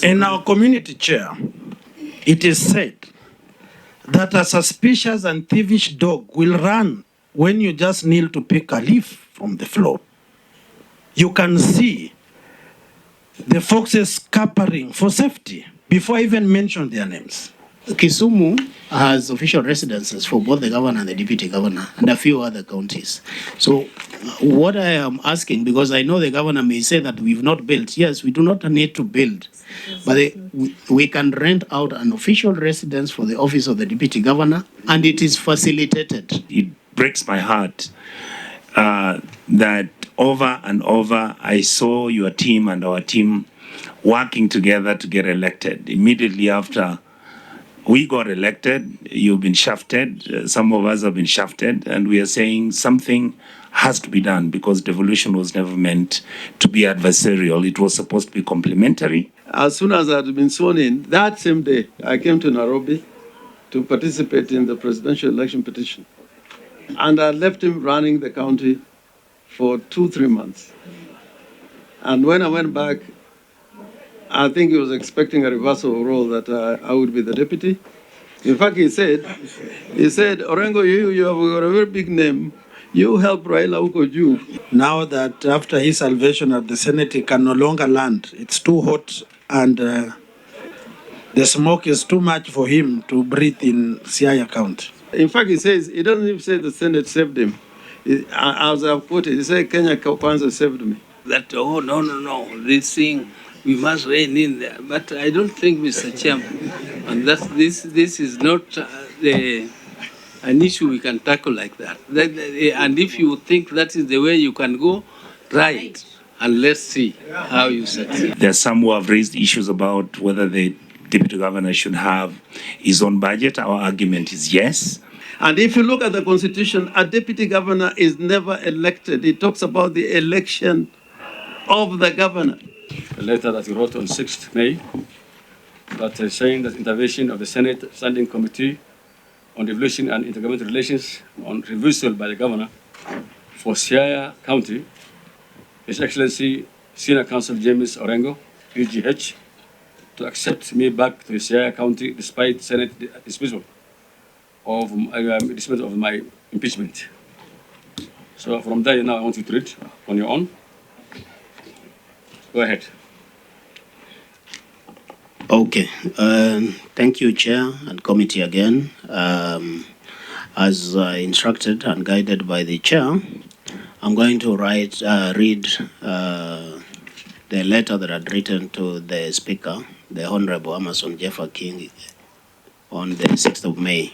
In our community chair, it is said that a suspicious and thievish dog will run when you just kneel to pick a leaf from the floor. You can see the foxes scampering for safety before I even mention their names. Kisumu has official residences for both the governor and the deputy governor and a few other counties. So what I am asking, because I know the governor may say that we've not built. Yes, we do not need to build, but we can rent out an official residence for the office of the deputy governor, and it is facilitated. It breaks my heart that over and over I saw your team and our team working together to get elected. Immediately after we got elected, you've been shafted, some of us have been shafted, and we are saying something has to be done because devolution was never meant to be adversarial. It was supposed to be complementary. As soon as I had been sworn in, that same day, I came to Nairobi to participate in the presidential election petition. And I left him running the county for 2-3 months. And when I went back, I think he was expecting a reversal of role that I would be the deputy. In fact, he said, Orengo, you have got a very big name. You help Raila Odinga. Now that after his salvation at the Senate, he can no longer land. It's too hot and the smoke is too much for him to breathe in Siaya County. In fact, he says, he doesn't even say the Senate saved him. As I've quoted, he said, Kenya Kwanza saved me. That, oh, no, this thing, we must rein in there. But I don't think, Mr. Chairman, and this is not an issue we can tackle like that. And if you think that is the way you can go, try it. And let's see how you succeed. There are some who have raised issues about whether the deputy governor should have his own budget. Our argument is yes. And if you look at the Constitution, a deputy governor is never elected. It talks about the election of the governor. A letter that he wrote on 6th May that is saying that intervention of the Senate Standing Committee on Devolution and Intergovernmental Relations on refusal by the governor for Siaya County, His Excellency Senior Counsel James Orengo, EGH, to accept me back to Siaya County despite Senate dismissal of my impeachment. So from there now I want you to read on your own. Go ahead. Okay. Thank you, Chair and Committee again. As instructed and guided by the Chair, I'm going to read the letter that I'd written to the Speaker, the Honorable Amason Jeffa King, on the 6th of May.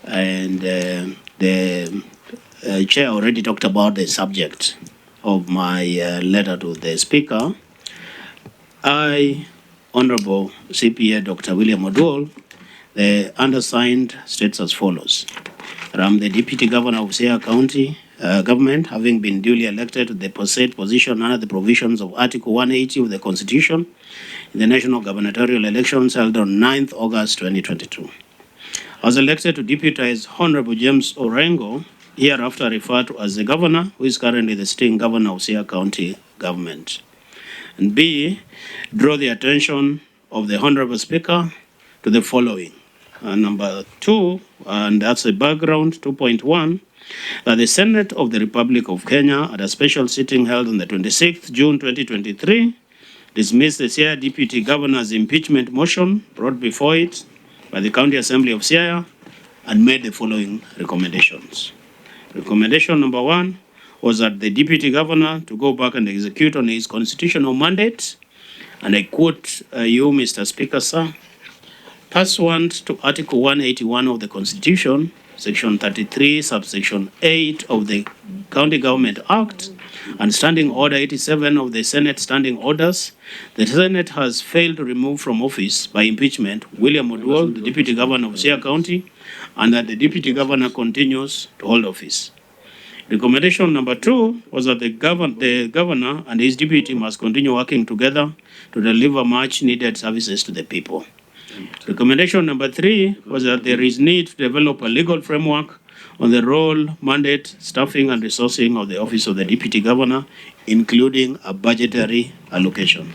And the Chair already talked about the subject of my letter to the Speaker. I, Honorable CPA Dr. William Oduol, the undersigned, states as follows. I'm the Deputy Governor of Siaya County Government, having been duly elected to the said position under the provisions of Article 180 of the Constitution in the national gubernatorial elections held on 9th August 2022. I was elected to deputize Honorable James Orengo, hereafter referred to as the Governor, who is currently the sitting Governor of Siaya County Government. And B, draw the attention of the Honorable Speaker to the following. Number 2, and that's the background, 2.1, that the Senate of the Republic of Kenya, at a special sitting held on the 26th June 2023, dismissed the Siaya Deputy Governor's impeachment motion brought before it by the County Assembly of Siaya and made the following recommendations. Recommendation number 1 was that the Deputy Governor to go back and execute on his constitutional mandate, and I quote you, Mr. Speaker, sir, pursuant to Article 181 of the Constitution, Section 33, subsection 8 of the County Government Act, and Standing Order 87 of the Senate Standing Orders, the Senate has failed to remove from office by impeachment William Oduol, the Deputy Governor of Siaya County, and that the Deputy Governor continues to hold office. Recommendation number 2 was that the Governor and his Deputy must continue working together to deliver much needed services to the people. Recommendation number 3 was that there is need to develop a legal framework on the role, mandate, staffing, and resourcing of the Office of the Deputy Governor, including a budgetary allocation.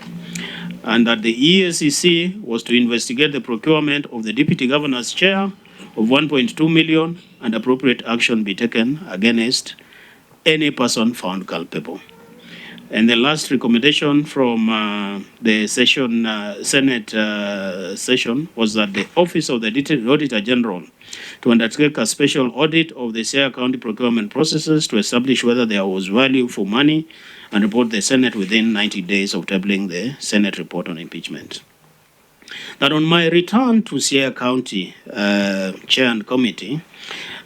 and that the EACC was to investigate the procurement of the Deputy Governor's chair of 1.2 million and appropriate action be taken against any person found culpable. And the last recommendation from the Senate session was that the Office of the Auditor General to undertake a special audit of the Siaya County procurement processes to establish whether there was value for money and report the Senate within 90 days of tabling the Senate report on impeachment. That on my return to Siaya County Chair and Committee,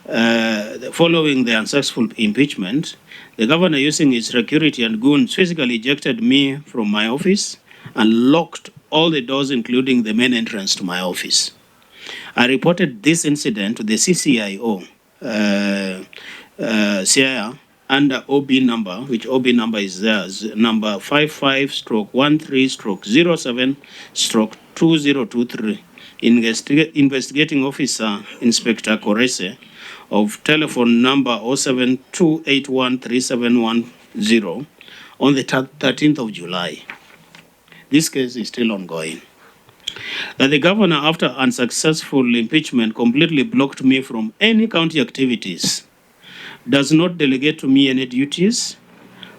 following the unsuccessful impeachment, the governor, using his security and goons, physically ejected me from my office and locked all the doors, including the main entrance to my office. I reported this incident to the CCIO, Siaya, under OB number, which OB number is theirs, number 55-13-07-2023, investigating officer Inspector Korese of telephone number 072813710 on the 13th of July. This case is still ongoing. That the governor, after unsuccessful impeachment, completely blocked me from any county activities, does not delegate to me any duties,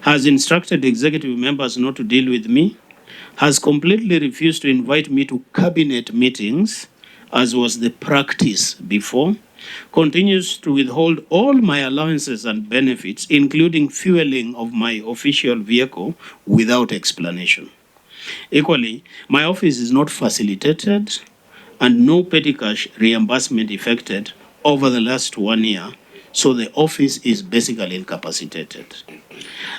has instructed executive members not to deal with me, has completely refused to invite me to cabinet meetings, as was the practice before, continues to withhold all my allowances and benefits, including fueling of my official vehicle, without explanation. Equally, my office is not facilitated and no petty cash reimbursement effected over the last 1 year, so the office is basically incapacitated.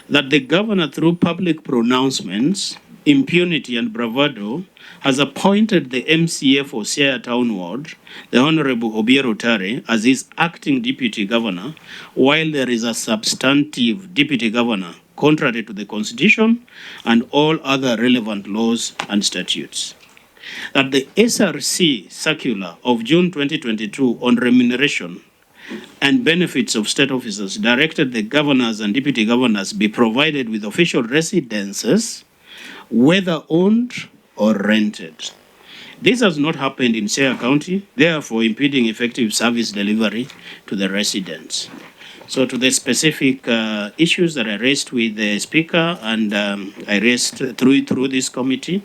That the governor, through public pronouncements, impunity and bravado, has appointed the MCA for Siaya Town Ward, the Honorable Obiero Tare, as his acting deputy governor, while there is a substantive deputy governor, contrary to the Constitution and all other relevant laws and statutes. That the SRC circular of June 2022 on remuneration and benefits of state officers directed the governors and deputy governors be provided with official residences, whether owned or rented. This has not happened in Siaya County, therefore impeding effective service delivery to the residents. So to the specific issues that I raised with the Speaker and I raised through this committee,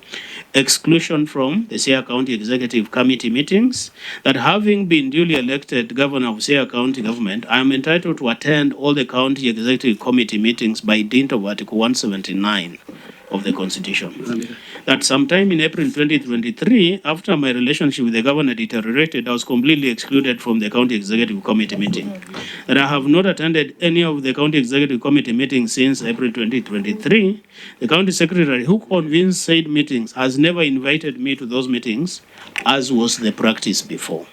exclusion from the Siaya County Executive Committee meetings, that having been duly elected Governor of Siaya County Government, I am entitled to attend all the County Executive Committee meetings by dint of Article 179 of the Constitution. That sometime in April 2023, after my relationship with the governor deteriorated, I was completely excluded from the County Executive Committee meeting. That I have not attended any of the County Executive Committee meetings since April 2023. The County Secretary who convenes said meetings has never invited me to those meetings, as was the practice before.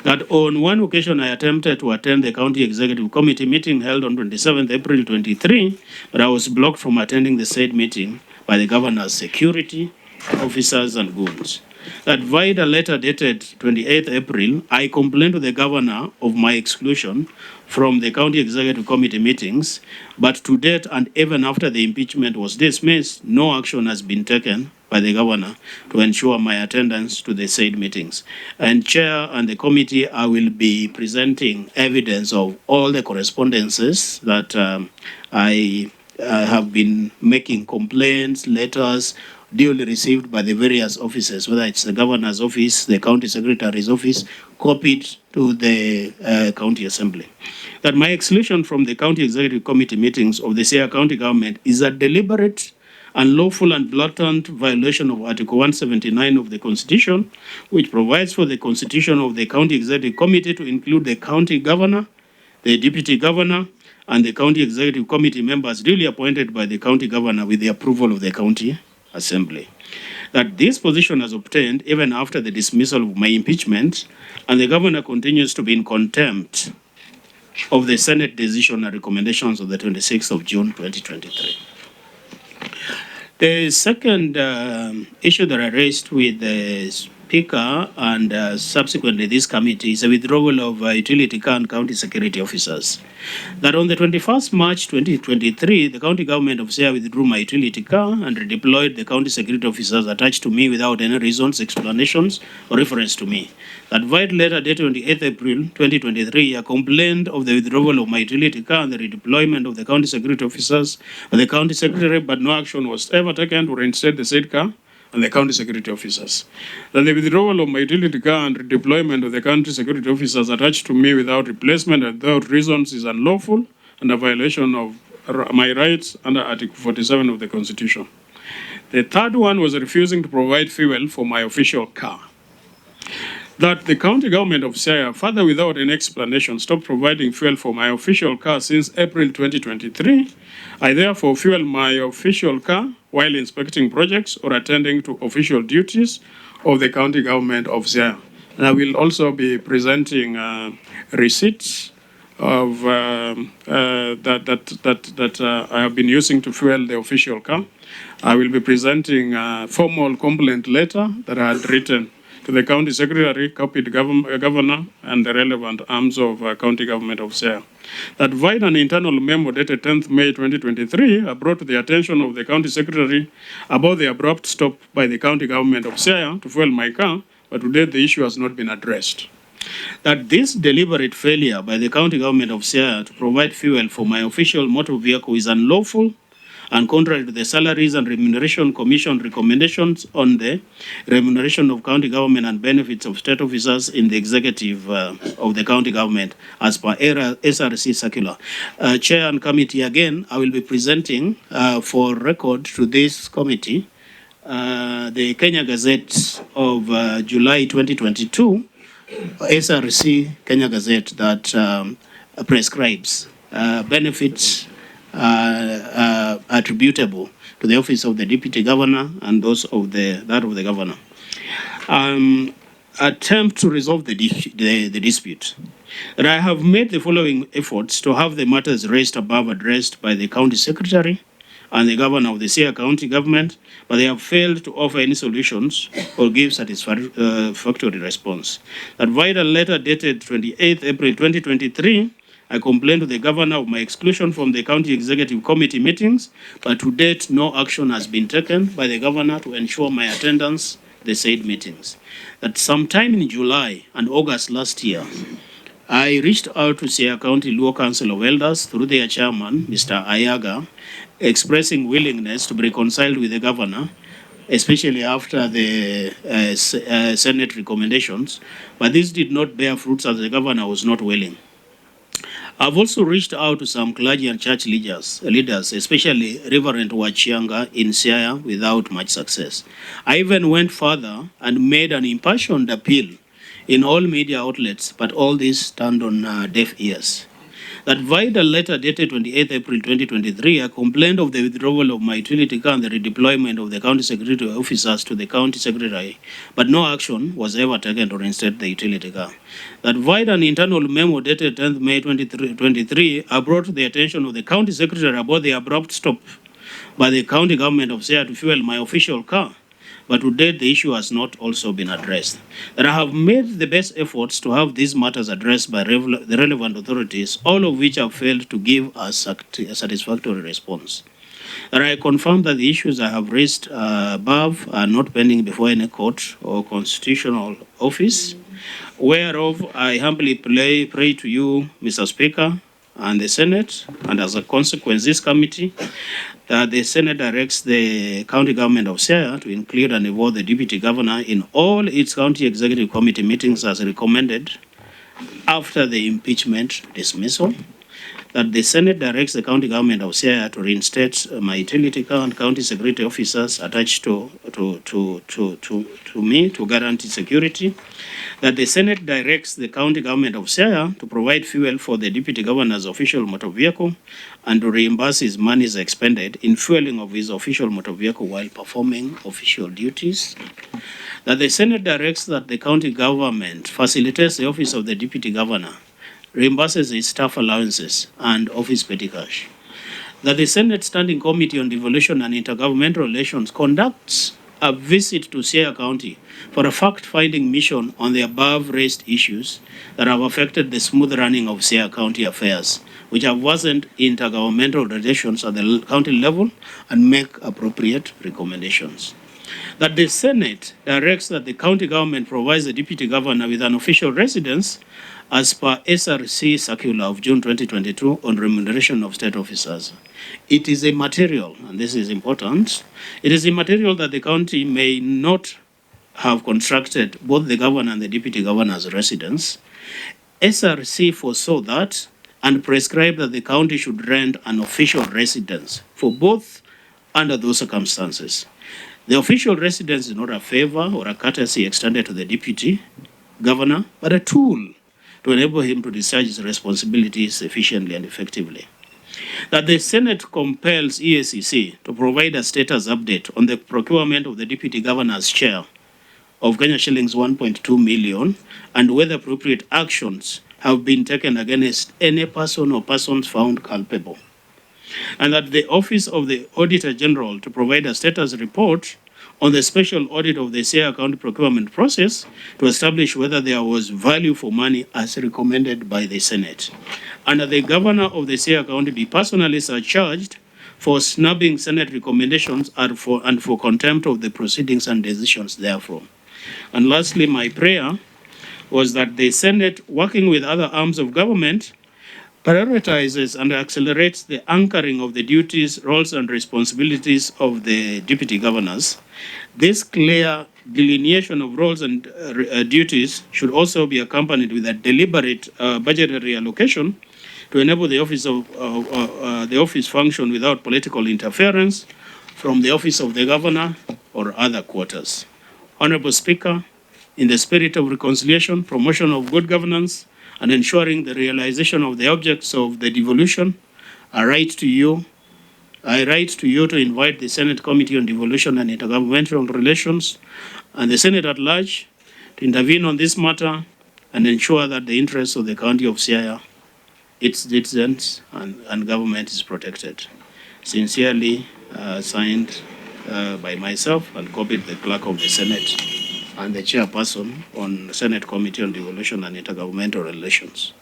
That on one occasion I attempted to attend the County Executive Committee meeting held on 27th April 23, but I was blocked from attending the said meeting by the governor's security officers and goons. That via a letter dated 28th April, I complained to the governor of my exclusion from the County Executive Committee meetings, but to date and even after the impeachment was dismissed, no action has been taken by the governor to ensure my attendance to the said meetings. And Chair and the committee, I will be presenting evidence of all the correspondences that I have been making complaints, letters, duly received by the various offices, whether it's the governor's office, the county secretary's office, copied to the county assembly. That my exclusion from the County Executive Committee meetings of the Siaya County government is a deliberate, unlawful and blatant violation of Article 179 of the Constitution, which provides for the constitution of the County Executive Committee to include the county governor, the deputy governor, and the County Executive Committee members duly appointed by the county governor with the approval of the county assembly. That this position has obtained even after the dismissal of my impeachment, and the governor continues to be in contempt of the Senate decision and recommendations of the 26th of June 2023. The second issue that I raised with the Speaker and subsequently this committee is a withdrawal of utility car and county security officers. That on the 21st March 2023, the county government of Siaya withdrew my utility car and redeployed the county security officers attached to me without any reasons, explanations, or reference to me. That void letter dated 28 April 2023, I complained of the withdrawal of my utility car and the redeployment of the county security officers by the county secretary, but no action was ever taken to reinstate the said car and the county security officers. That the withdrawal of my utility car and redeployment of the county security officers attached to me without replacement and without reasons is unlawful and a violation of my rights under Article 47 of the Constitution. The third one was refusing to provide fuel for my official car. That the county government of Siaya, further without any explanation, stopped providing fuel for my official car since April 2023. I therefore fuel my official car while inspecting projects or attending to official duties of the county government of Siaya. And I will also be presenting receipts of that I have been using to fuel the official car. I will be presenting a formal complaint letter that I had written to the county secretary, copied governor, and the relevant arms of county government of Siaya. That via an internal memo dated 10th May 2023, I brought to the attention of the county secretary about the abrupt stop by the county government of Siaya to fuel my car, but to date the issue has not been addressed. That this deliberate failure by the county government of Siaya to provide fuel for my official motor vehicle is unlawful and contrary to the Salaries and Remuneration Commission recommendations on the remuneration of county government and benefits of state officers in the executive of the county government as per SRC circular. Chair and committee, again, I will be presenting for record to this committee the Kenya Gazette of July 2022, SRC Kenya Gazette that prescribes benefits attributable to the office of the deputy governor and those of that of the governor. Attempt to resolve the dispute. That I have made the following efforts to have the matters raised above addressed by the county secretary and the governor of the Siaya county government, but they have failed to offer any solutions or give satisfactory response. That via a letter dated 28 April 2023, I complained to the governor of my exclusion from the county executive committee meetings, but to date, no action has been taken by the governor to ensure my attendance at the said meetings. That sometime in July and August last year, I reached out to Siaya County Luo Council of Elders through their chairman, Mr. Ayaga, expressing willingness to be reconciled with the governor, especially after the Senate recommendations, but this did not bear fruits as the governor was not willing. I've also reached out to some clergy and church leaders, especially Reverend Wachianga in Siaya, without much success. I even went further and made an impassioned appeal in all media outlets, but all this turned on deaf ears. That via a letter dated 28 April 2023, I complained of the withdrawal of my utility car and the redeployment of the county secretary officers to the county secretary, but no action was ever taken to reinstate the utility car. That via an internal memo dated 10th May 2023, I brought to the attention of the county secretary about the abrupt stop by the county government of Siaya to fuel my official car, but to date the issue has not also been addressed. That I have made the best efforts to have these matters addressed by the relevant authorities, all of which have failed to give a satisfactory response. That I confirm that the issues I have raised above are not pending before any court or constitutional office, whereof I humbly pray to you, Mr. Speaker, and the Senate, and as a consequence, this committee, the Senate directs the county government of Siaya to include and involve the deputy governor in all its county executive committee meetings as recommended after the impeachment dismissal. That the Senate directs the county government of Siaya to reinstate my utility car and county security officers attached to me to guarantee security. That the Senate directs the county government of Siaya to provide fuel for the deputy governor's official motor vehicle and to reimburse his monies expended in fueling of his official motor vehicle while performing official duties. That the Senate directs that the county government facilitates the office of the deputy governor, reimburses his staff allowances and office petty cash. That the Senate Standing Committee on Devolution and Intergovernmental Relations conducts a visit to Siaya County for a fact-finding mission on the above-raised issues that have affected the smooth running of Siaya County affairs, which have worsened intergovernmental relations at the county level, and make appropriate recommendations. That the Senate directs that the county government provides the Deputy Governor with an official residence as per SRC Circular of June 2022 on remuneration of state officers. It is immaterial, and this is important, it is immaterial that the county may not have constructed both the governor and the deputy governor's residence. SRC foresaw that and prescribed that the county should rent an official residence for both under those circumstances. The official residence is not a favor or a courtesy extended to the deputy governor, but a tool to enable him to discharge his responsibilities efficiently and effectively. That the Senate compels EACC to provide a status update on the procurement of the deputy governor's chair of Kenya shillings 1.2 million and whether appropriate actions have been taken against any person or persons found culpable. And that the Office of the Auditor General to provide a status report on the special audit of the Siaya County procurement process to establish whether there was value for money as recommended by the Senate. And that the governor of the Siaya County be personally surcharged for snubbing Senate recommendations and for contempt of the proceedings and decisions therefrom. And lastly, my prayer was that the Senate, working with other arms of government, prioritizes and accelerates the anchoring of the duties, roles, and responsibilities of the deputy governors. This clear delineation of roles and duties should also be accompanied with a deliberate budgetary allocation to enable the office function without political interference from the office of the governor or other quarters. Honorable Speaker, in the spirit of reconciliation, promotion of good governance, and ensuring the realization of the objects of the devolution, I write to you to invite the Senate Committee on Devolution and Intergovernmental Relations and the Senate at large to intervene on this matter and ensure that the interests of the county of Siaya, its citizens, and government is protected. Sincerely signed by myself and copied the clerk of the Senate and the chairperson on Senate Committee on Devolution and Intergovernmental Relations.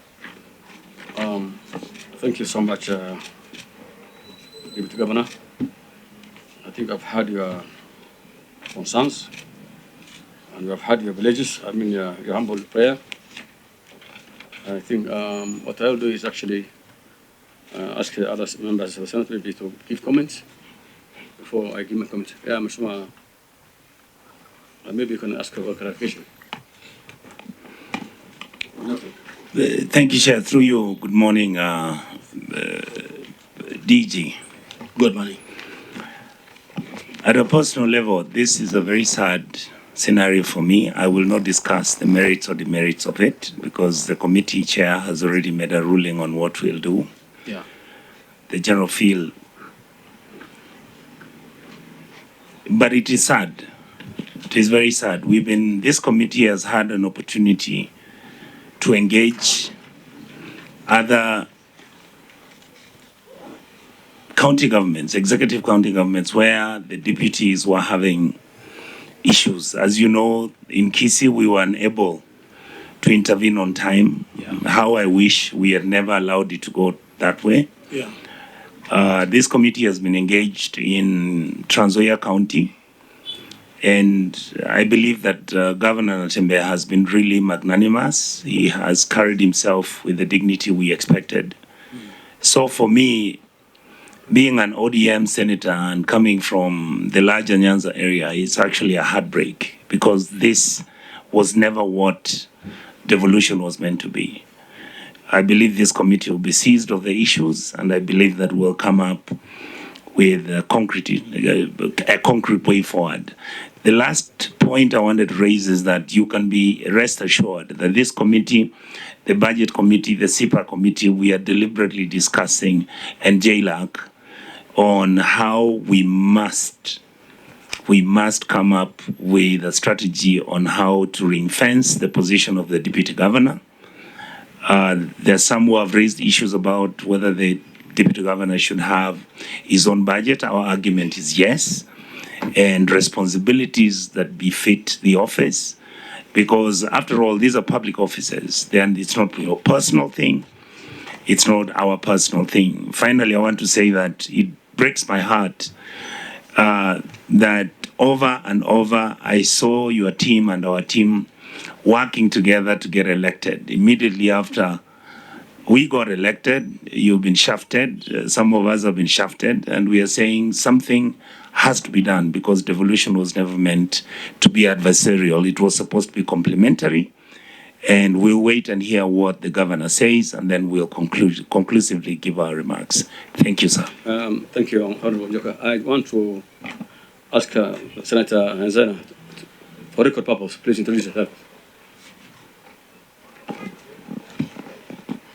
Thank you so much, Deputy Governor. I think I've heard your concerns and you have heard your villages, your humble prayer. I think what I'll do is actually ask the other members of the Senate maybe to give comments before I give my comment. Yeah, Mr. Maybe you can ask for clarification. Thank you, Chair. Through you, good morning, DG. Good morning. At a personal level, this is a very sad scenario for me. I will not discuss the merits or demerits of it because the committee chair has already made a ruling on what we'll do. Yeah. The general feel. But it is sad. It is very sad. This committee has had an opportunity to engage other county governments, executive county governments, where the deputies were having issues. As you know, in Kisii, we were unable to intervene on time. Yeah. How I wish we had never allowed it to go that way. Yeah. This committee has been engaged in Trans Nzoia County, and I believe that Governor Natembeya has been really magnanimous. He has carried himself with the dignity we expected. So for me, being an ODM senator and coming from the larger Nyanza area is actually a heartbreak because this was never what devolution was meant to be. I believe this committee will be seized of the issues, and I believe that we'll come up with a concrete way forward. The last point I wanted to raise is that you can be rest assured that this committee, the budget committee, the CIPA committee, we are deliberately discussing, and JLAC, on how we must come up with a strategy on how to ring-fence the position of the deputy governor. There are some who have raised issues about whether the deputy governor should have his own budget. Our argument is yes. and responsibilities that befit the office. Because after all, these are public offices. Then it's not your personal thing. It's not our personal thing. Finally, I want to say that it breaks my heart that over and over I saw your team and our team working together to get elected. Immediately after we got elected, you've been shafted, some of us have been shafted, and we are saying something has to be done because devolution was never meant to be adversarial. It was supposed to be complementary. And we'll wait and hear what the governor says, and then we'll conclusively give our remarks. Thank you, sir. Thank you, Honorable Joka. I want to ask Senator Nzena, for record purpose, please introduce yourself.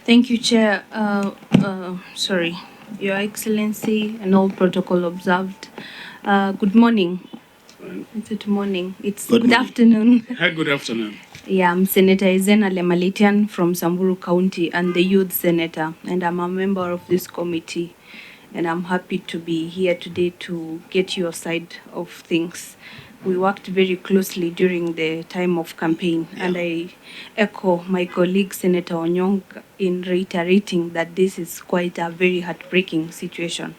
Thank you, Chair. Sorry, Your Excellency, and all protocol observed. Good morning. Is it morning? It's good afternoon. Good afternoon. Yeah, I'm Senator Izena Lemalitian from Samburu County and the Youth Senator, and I'm a member of this committee. And I'm happy to be here today to get your side of things. We worked very closely during the time of campaign, and I echo my colleague Senator Onyong in reiterating that this is quite a very heartbreaking situation.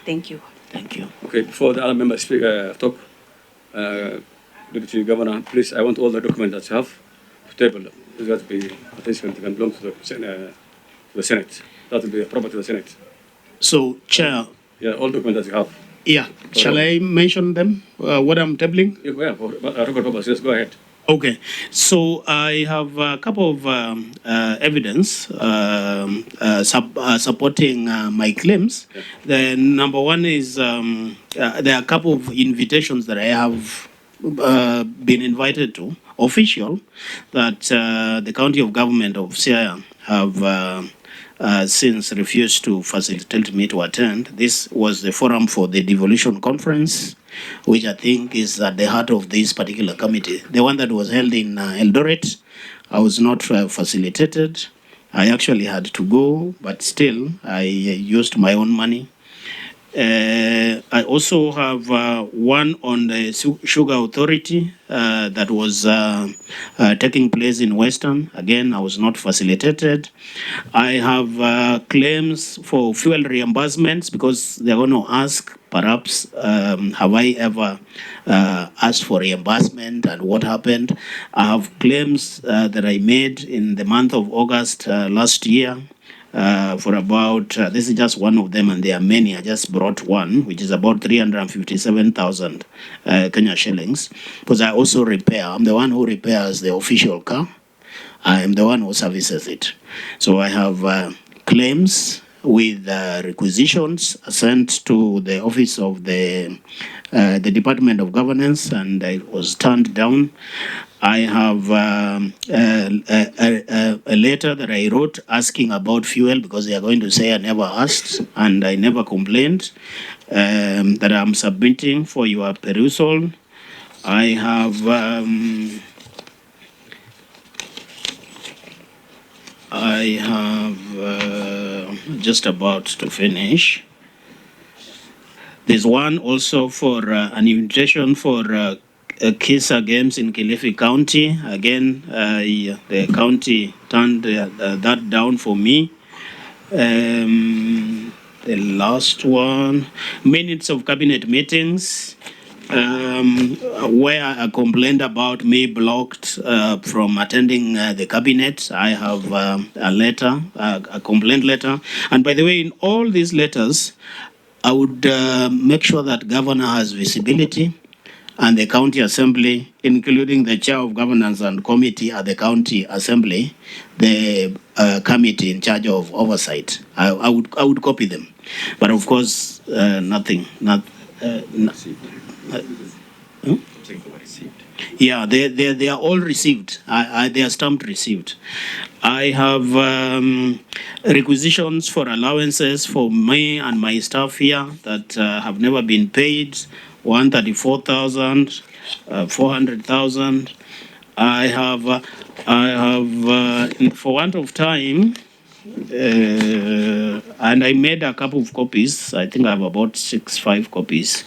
Thank you. Thank you. Okay, before the other members speak, talk, Deputy Governor, please, I want all the documents that you have to table. It's got to be participant can belong to the Senate. That will be proper to the Senate. So, Chair, Yeah, all documents that you have. yeah, shall I mention them, what I'm tabling? Yeah, for record purpose, yes, go ahead. Okay, so I have a couple of evidence supporting my claims. Yeah. The number one is there are a couple of invitations that I have been invited to, official, that the county of government of Siaya have since refused to facilitate me to attend. This was the forum for the devolution conference, which I think is at the heart of this particular committee. The one that was held in Eldoret, I was not facilitated. I actually had to go, but still, I used my own money. I also have one on the Sugar Authority that was taking place in Western. Again, I was not facilitated. I have claims for fuel reimbursements because they're going to ask, perhaps, have I ever asked for reimbursement and what happened? I have claims that I made in the month of August last year. For about, this is just one of them and there are many, I just brought one, which is about 357,000 Kenya shillings, because I also repair, I'm the one who repairs the official car, I am the one who services it. So I have claims with requisitions sent to the office of the Department of Governance, and I was turned down. I have a letter that I wrote asking about fuel because they are going to say I never asked and I never complained, that I'm submitting for your perusal. I have just about to finish. There's one also for an invitation for Kisa Games in Kilifi County. Again, the county turned that down for me. The last one, minutes of cabinet meetings, where I complained about me blocked from attending the cabinet. I have a letter, a complaint letter. And by the way, in all these letters, I would make sure that governor has visibility and the county assembly, including the chair of governance and committee at the county assembly, the committee in charge of oversight. I would copy them, but of course nothing. Yeah, they are all received. They are stamped received. I have requisitions for allowances for me and my staff here that have never been paid. 134,000, 400,000. I have, for want of time, and I made a couple of copies. I think I have about 5 copies.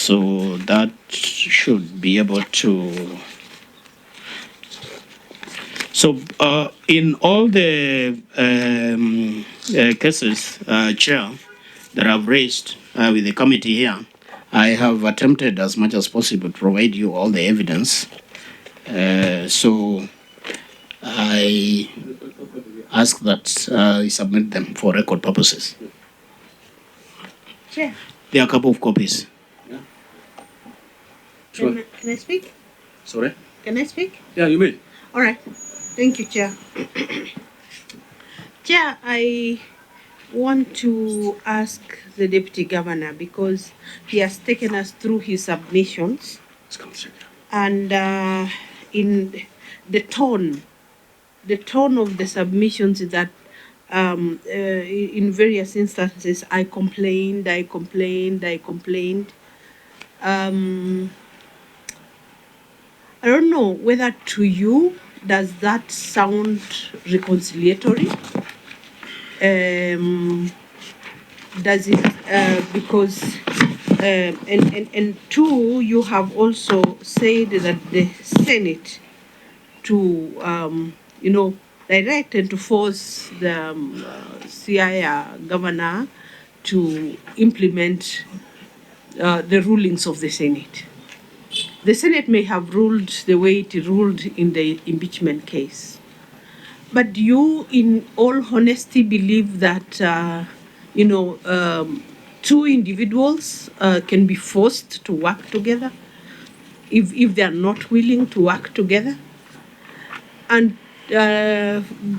So that should be able to. So in all the cases, Chair, that I've raised with the committee here, I have attempted as much as possible to provide you all the evidence. So I ask that you submit them for record purposes. Chair, There are a couple of copies. Sure. can I speak? Sorry? Can I speak? Yeah, you may. All right. Thank you, Chair. Chair, I want to ask the Deputy Governor because he has taken us through his submissions Let's come check. and in the tone of the submissions is that in various instances I complained. I don't know whether to you does that sound reconciliatory? Does it because and two, you have also said that the Senate to direct and to force the Siaya governor to implement the rulings of the Senate. The Senate may have ruled the way it ruled in the impeachment case. But do you, in all honesty, believe that, two individuals can be forced to work together if they are not willing to work together? And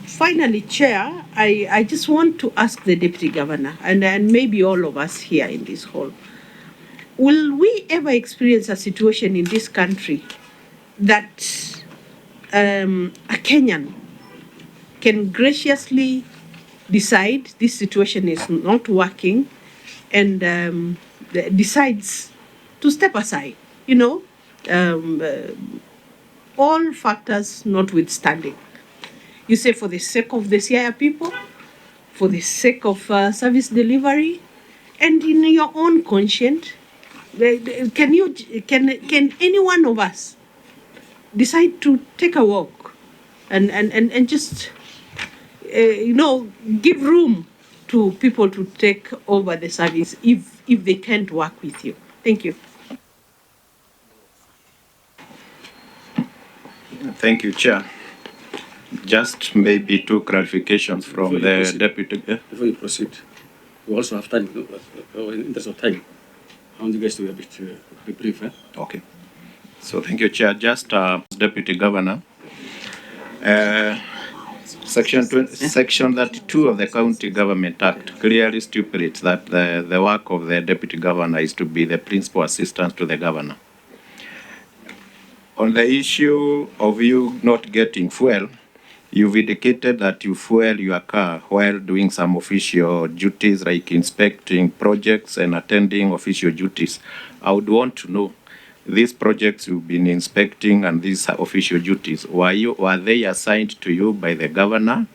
finally, Chair, I just want to ask the Deputy Governor, and maybe all of us here in this hall, will we ever experience a situation in this country that a Kenyan can graciously decide this situation is not working and decides to step aside, all factors notwithstanding? You say for the sake of the Siaya people, for the sake of service delivery, and in your own conscience, can any one of us decide to take a walk and just give room to people to take over the service if they can't work with you? Thank you. Thank you, Chair. Just maybe two clarifications from the Deputy. Before you proceed, we also have time, in the interest of time. I want you guys to be a bit be brief. Okay. So thank you, Chair. Just Deputy Governor. Section 32 of the County Government Act clearly stipulates that the work of the Deputy Governor is to be the principal assistant to the Governor. On the issue of you not getting fuel, you've indicated that you fuel your car while doing some official duties like inspecting projects and attending official duties. I would want to know, these projects you've been inspecting and these official duties, were they assigned to you by the governor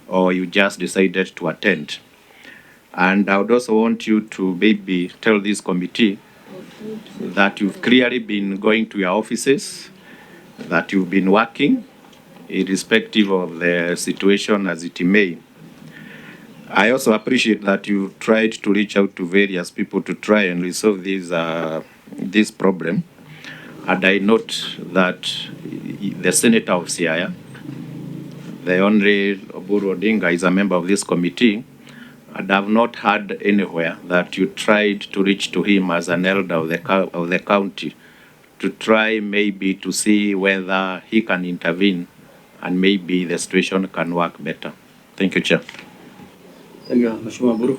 or you just decided to attend? And I would also want you to maybe tell this committee that you've clearly been going to your offices, that you've been working, irrespective of the situation as it may. I also appreciate that you tried to reach out to various people to try and resolve this problem. And I note that the Senator of Siaya, the Honorable Wajir Odinga, is a member of this committee, and I've not heard anywhere that you tried to reach to him as an elder of the county to try maybe to see whether he can intervene and maybe the situation can work better. Thank you, Chair. Thank you, Mheshimiwa Buru.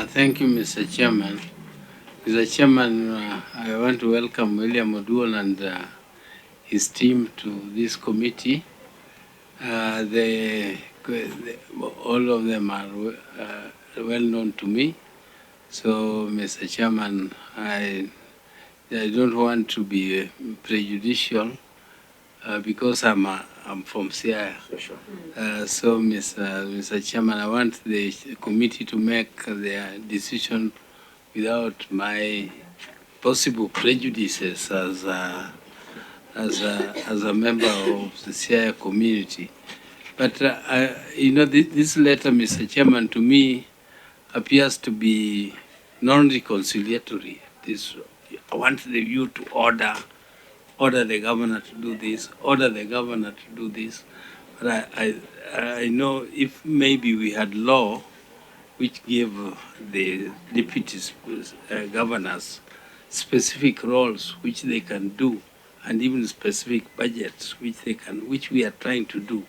Thank you, Mr. Chairman. Mr. Chairman, I want to welcome William Oduol and his team to this committee. All of them are well known to me. So, Mr. Chairman, I don't want to be prejudicial because I'm from Siaya. So, Mr. Chairman, I want the committee to make their decision without my possible prejudices as a member of the Siaya community. But, this letter, Mr. Chairman, to me appears to be non-reconciliatory. I want you to order the governor to do this, order the governor to do this. But I know if maybe we had law which gave the deputy governors specific roles which they can do, and even specific budgets which we are trying to do.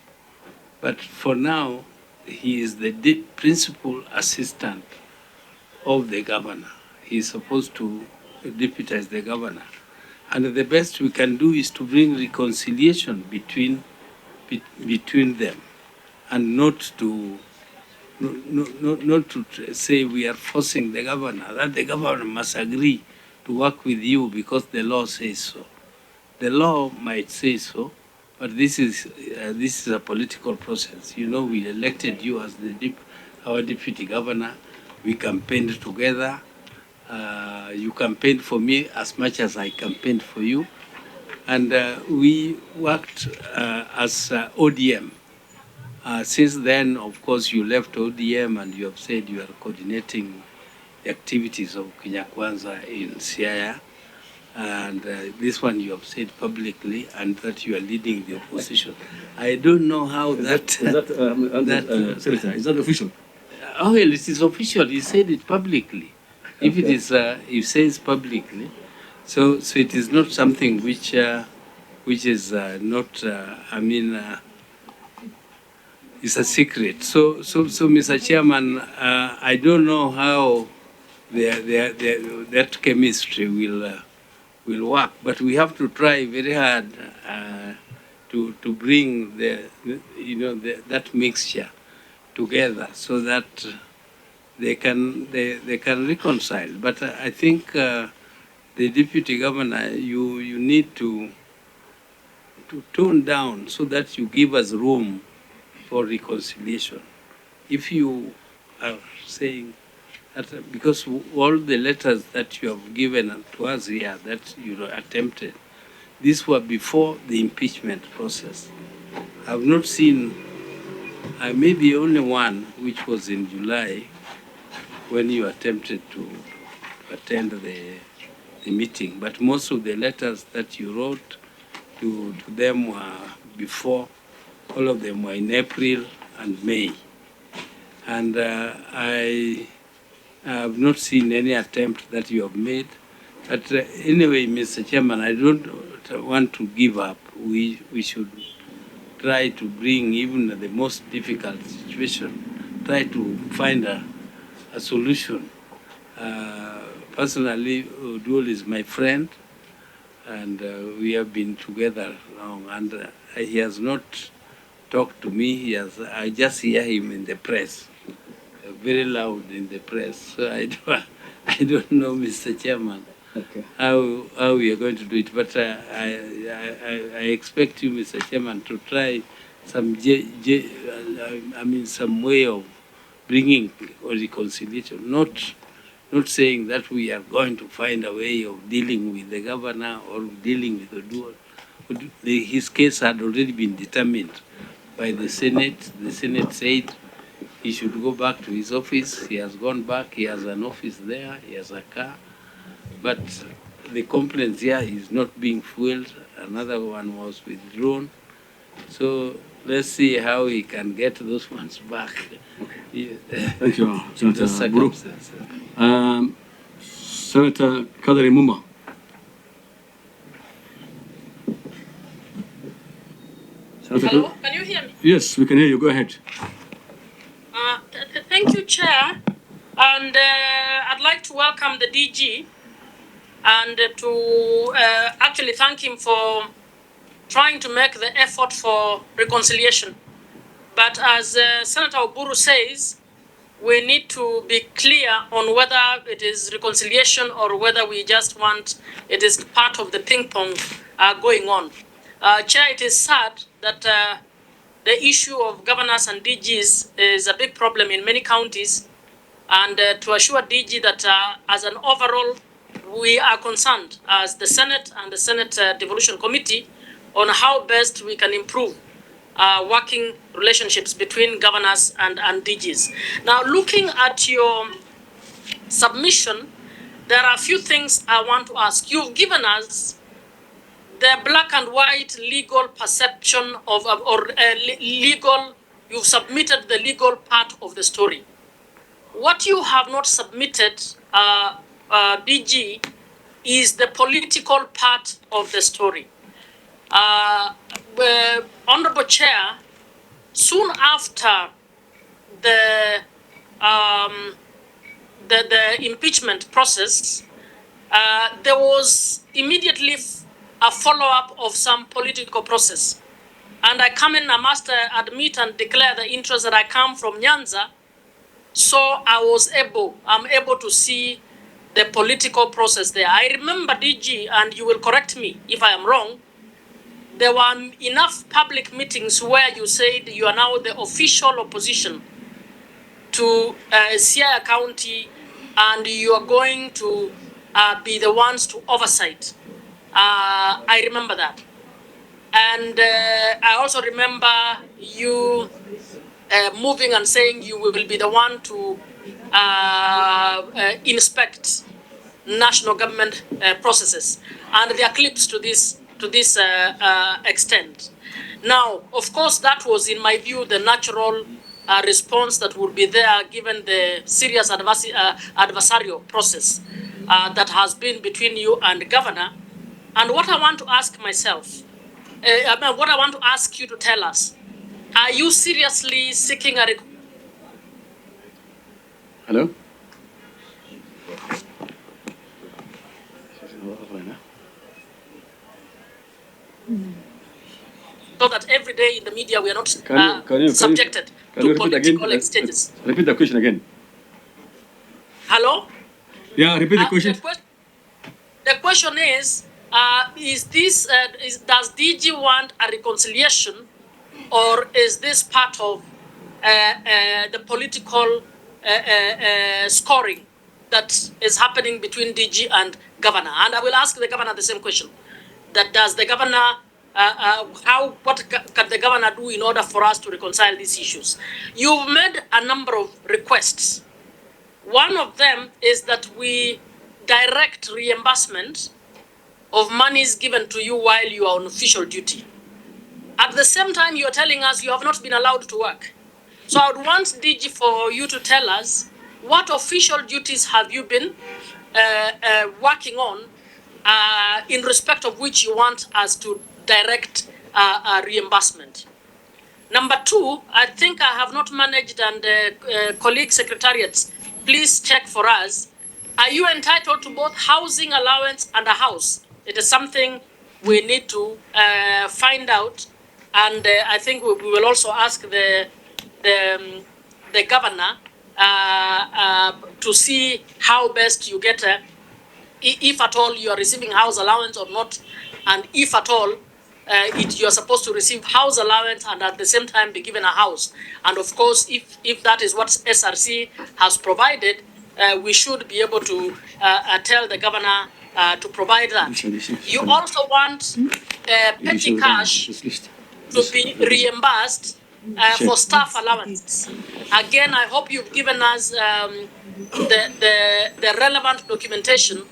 But for now, he is the principal assistant of the governor. He is supposed to deputize the governor. And the best we can do is to bring reconciliation between them, and not to say we are forcing the governor, that the governor must agree to work with you because the law says so. The law might say so, but this is a political process. We elected you as our deputy governor. We campaigned together. You campaigned for me as much as I campaigned for you. And we worked as ODM. Since then, of course, you left ODM and you have said you are coordinating the activities of Kwanza in Siaya. And this one you have said publicly, and that you are leading the opposition. I don't know how Senator, is that official? Oh, well, it is official. He said it publicly. Okay. If it is, he says publicly, so it is not something which is not. It's a secret. So, Mr. Chairman, I don't know how that chemistry will work, but we have to try very hard to bring that mixture together so that they can reconcile. But I think the deputy governor, you need to tone down so that you give us room for reconciliation. If you are saying that, because all the letters that you have given to us here that you attempted, these were before the impeachment process. I have not seen, maybe only one, which was in July, when you attempted to attend the meeting. But most of the letters that you wrote to them were before. All of them were in April and May. And I have not seen any attempt that you have made. But anyway, Mr. Chairman, I don't want to give up. We should try to bring even the most difficult situation, try to find a solution. Personally, Oduol is my friend, and we have been together long, and he has not talked to me. I just hear him in the press, very loud in the press. So I don't know, Mr. Chairman, okay, how we are going to do it. But I expect you, Mr. Chairman, to try some some way of bringing reconciliation, not saying that we are going to find a way of dealing with the governor or dealing with Oduol. His case had already been determined by the Senate. The Senate said he should go back to his office. He has gone back. He has an office there. He has a car. But the complaints here is not being fueled. Another one was withdrawn. So let's see how he can get those ones back. Okay. Thank you, Senator Buru. Senator Kadari Muma. Hello, can you hear me? Yes, we can hear you. Go ahead. Thank you, Chair. And I'd like to welcome the DG and to actually thank him for trying to make the effort for reconciliation. But as Senator Oburu says, we need to be clear on whether it is reconciliation or whether we just want it is part of the ping pong going on. Chair, it is sad that the issue of governors and DGs is a big problem in many counties, and to assure DG that as an overall we are concerned as the Senate and the Senate Devolution Committee on how best we can improve working relationships between governors and DGs. Now, looking at your submission, there are a few things I want to ask. You've given us the black and white legal perception of, you've submitted the legal part of the story. What you have not submitted, DG, is the political part of the story. Honorable Chair, soon after the impeachment process, there was immediately a follow-up of some political process. And I must admit and declare the interest that I come from Nyanza, so I'm able to see the political process there. I remember, DG, and you will correct me if I am wrong, there were enough public meetings where you said you are now the official opposition to Siaya County, and you are going to be the ones to oversight. I remember that. And I also remember you moving and saying you will be the one to inspect national government processes. And there are clips to this extent. Now, of course, that was, in my view, the natural response that would be there given the serious adversarial process that has been between you and the governor. And what I want to ask myself, what I want to ask you to tell us, are you seriously seeking a... Hello? So that every day in the media we are not subjected to political exchanges. Repeat the question again. Hello? Yeah, repeat the question. The question is does DG want a reconciliation, or is this part of the political scoring that is happening between DG and governor? And I will ask the governor the same question. That does the governor, what can the governor do in order for us to reconcile these issues? You've made a number of requests. One of them is that we direct reimbursement of monies given to you while you are on official duty. At the same time, you're telling us you have not been allowed to work. So I would want DG for you to tell us what official duties have you been working on in respect of which you want us to direct reimbursement. Number two, I think I have not managed, and colleague secretariats, please check for us. Are you entitled to both housing allowance and a house? It is something we need to find out, and I think we will also ask the governor to see how best you get, if at all you are receiving house allowance or not, and if at all you are supposed to receive house allowance and at the same time be given a house. And of course, if that is what SRC has provided, we should be able to tell the governor to provide that. You also want petty cash to be reimbursed for staff allowances. Again, I hope you've given us the relevant documentation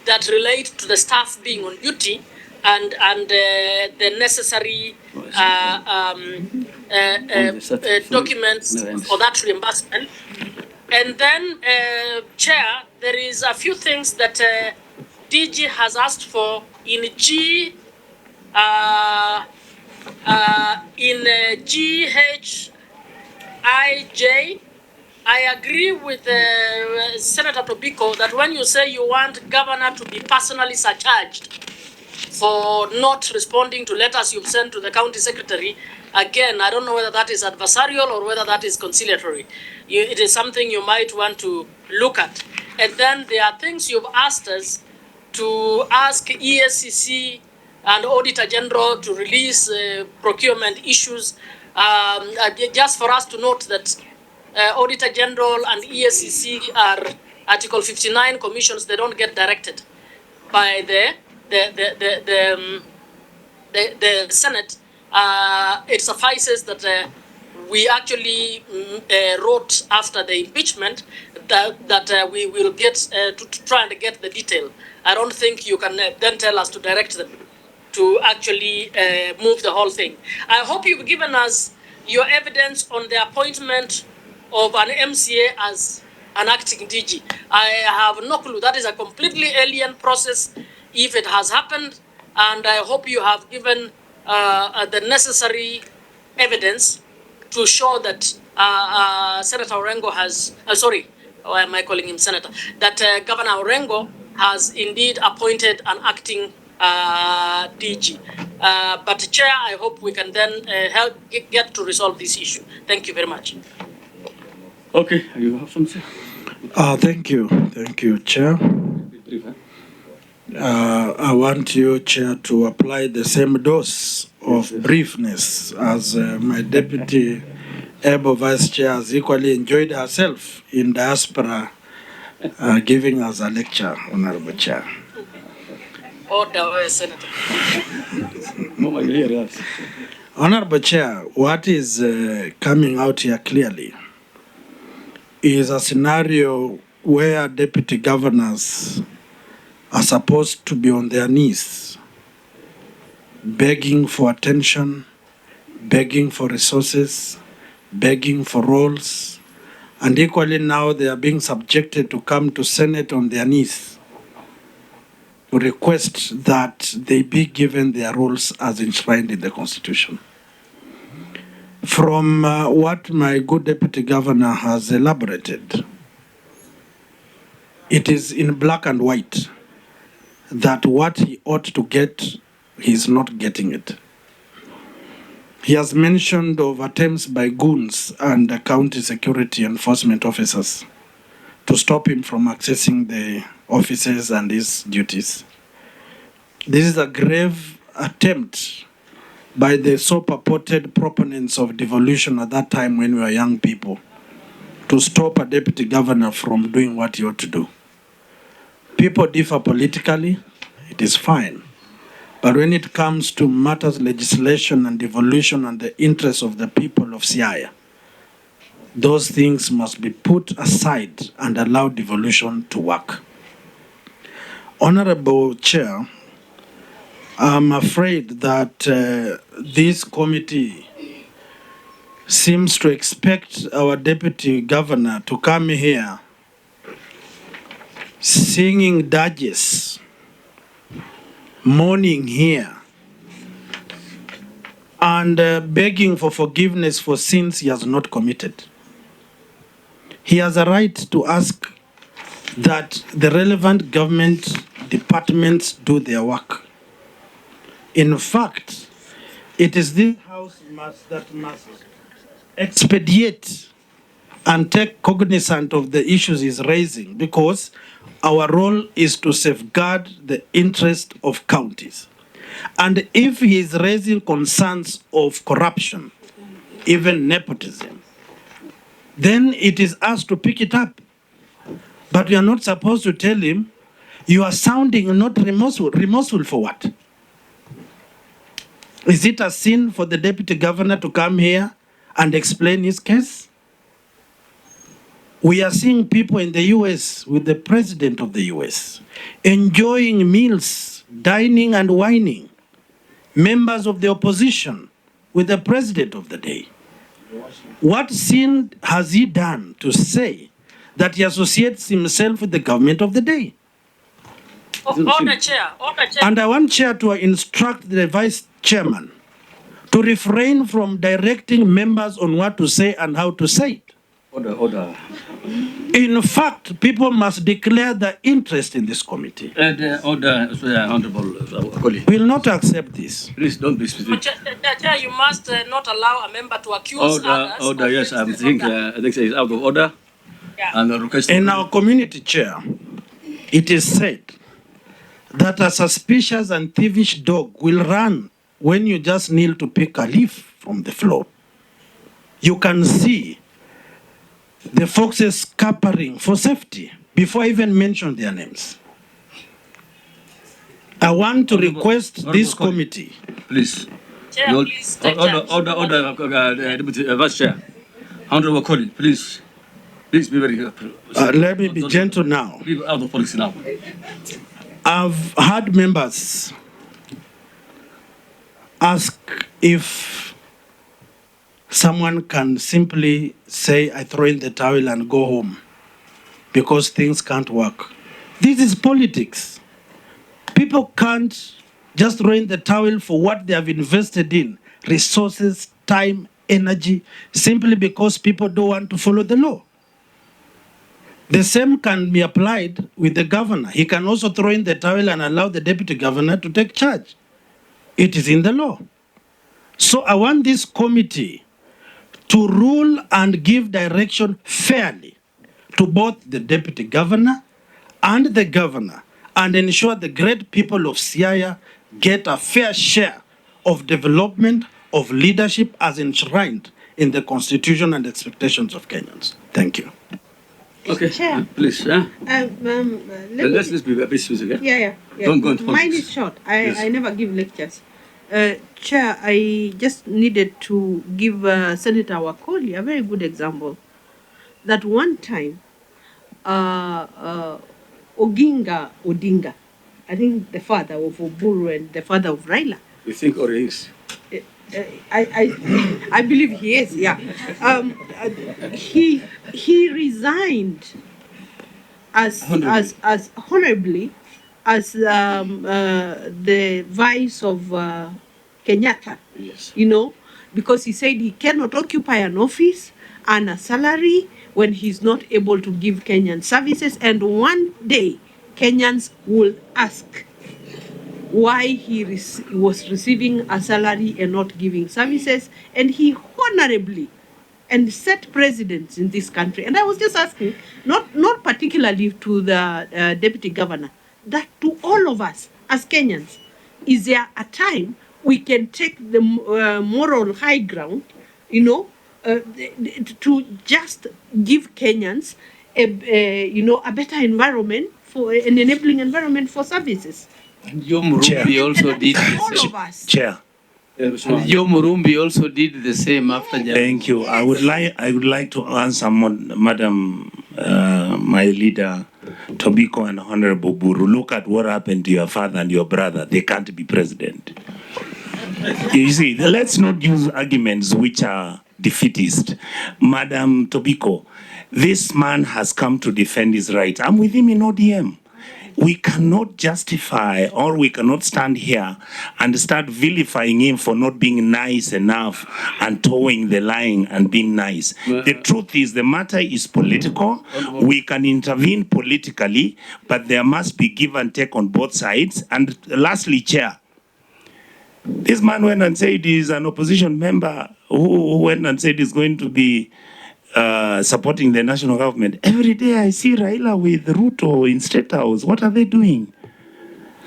that relate to the staff being on duty and the necessary documents for that reimbursement. And then, Chair, there is a few things that DG has asked for in GHIJ. I agree with Senator Tobiko that when you say you want governor to be personally surcharged for not responding to letters you've sent to the county secretary, again, I don't know whether that is adversarial or whether that is conciliatory. It is something you might want to look at. And then there are things you've asked us to ask ESCC and Auditor General to release procurement issues. Just for us to note that Auditor General and ESCC Article 59 commissions, they don't get directed by the Senate. It suffices that we actually wrote after the impeachment that we will get to try and get the detail. I don't think you can then tell us to direct them to actually move the whole thing. I hope you've given us your evidence on the appointment of an MCA as an acting DG. I have no clue. That is a completely alien process if it has happened, and I hope you have given the necessary evidence to show that Senator Orengo has, why am I calling him Senator? That Governor Orengo has indeed appointed an acting DG. But Chair, I hope we can then help get to resolve this issue. Thank you very much. Okay, you have something? Thank you, Chair. I want you, Chair, to apply the same dose of briefness as my deputy able Vice Chair has equally enjoyed herself in diaspora, giving us a lecture, Honorable Chair. Order, Senator. Honorable Chair, what is coming out here clearly is a scenario where deputy governors are supposed to be on their knees, begging for attention, begging for resources, begging for roles, and equally now they are being subjected to come to Senate on their knees to request that they be given their roles as enshrined in the Constitution. From what my good Deputy Governor has elaborated, it is in black and white that what he ought to get, he is not getting it. He has mentioned of attempts by goons and county security enforcement officers to stop him from accessing the offices and his duties. This is a grave attempt by the so purported proponents of devolution at that time when we were young people to stop a deputy governor from doing what he ought to do. People differ politically, it is fine. But when it comes to matters legislation and devolution and the interests of the people of Siaya, those things must be put aside and allow devolution to work. Honorable Chair, I'm afraid that this committee seems to expect our deputy governor to come here singing dirges, mourning here, and begging for forgiveness for sins he has not committed. He has a right to ask that the relevant government departments do their work. In fact, it is this House that must expedite and take cognizance of the issues he's raising, because our role is to safeguard the interest of counties. And if he is raising concerns of corruption, even nepotism, then it is us to pick it up. But we are not supposed to tell him, you are sounding not remorseful. Remorseful for what? Is it a sin for the deputy governor to come here and explain his case? We are seeing people in the US with the president of the US enjoying meals, dining and wining. Members of the opposition with the president of the day. What sin has he done to say that he associates himself with the government of the day? Order, Chair. And I want Chair to instruct the Vice Chairman to refrain from directing members on what to say and how to say it. Order. In fact, people must declare their interest in this committee. Honorable colleague. We will not accept this. Please don't be specific. Chair, you must not allow a member to accuse others. Order, yes, I think it's out of order. Yeah. And request in our community, Chair, it is said that a suspicious and thievish dog will run when you just kneel to pick a leaf from the floor. You can see the foxes scampering for safety before I even mention their names. I want to request this committee. Please. Chair, please take Order, Deputy Vice Chair. Honorable colleague, please. Please be very careful. Let me be gentle now. Be out of politics now. I've had members ask if someone can simply say, I throw in the towel and go home because things can't work. This is politics. People can't just throw in the towel for what they have invested in, resources, time, energy, simply because people don't want to follow the law. The same can be applied with the governor. He can also throw in the towel and allow the deputy governor to take charge. It is in the law. So I want this committee to rule and give direction fairly to both the deputy governor and the governor and ensure the great people of Siaya get a fair share of development, of leadership as enshrined in the constitution and expectations of Kenyans. Thank you. Okay, Chair. please. Let's be a bit specific. Yeah. Don't go into Mine politics. is short. Yes. I never give lectures. Chair, I just needed to give Senator Wakoli a very good example. That one time, Odinga, I think the father of Oburu and the father of Raila. You think or is? I believe he is, yeah. He resigned as honorably as the vice of Kenyatta. Yes. You know, because he said he cannot occupy an office and a salary when he's not able to give Kenyan services, and one day Kenyans will ask why he was receiving a salary and not giving services, and he honorably and set precedents in this country. And I was just asking, not particularly to the deputy governor, that to all of us as Kenyans, is there a time we can take the moral high ground, you know, to just give Kenyans a better environment, for an enabling environment for services? Joe Murumbi also did the All same. of us. Chair. Joe Murumbi also did the same after Japan. Thank you. I would like to answer Madam, my leader, Tobiko and Honorable Buru. Look at what happened to your father and your brother. They can't be president. You see, let's not use arguments which are defeatist. Madam Tobiko, this man has come to defend his rights. I'm with him in ODM. We cannot justify or we cannot stand here and start vilifying him for not being nice enough and towing the line and being nice. The truth is the matter is political. We can intervene politically, but there must be give and take on both sides. And lastly, Chair, this man went and said he's an opposition member who went and said he's going to be supporting the national government. Every day I see Raila with Ruto in State House. What are they doing?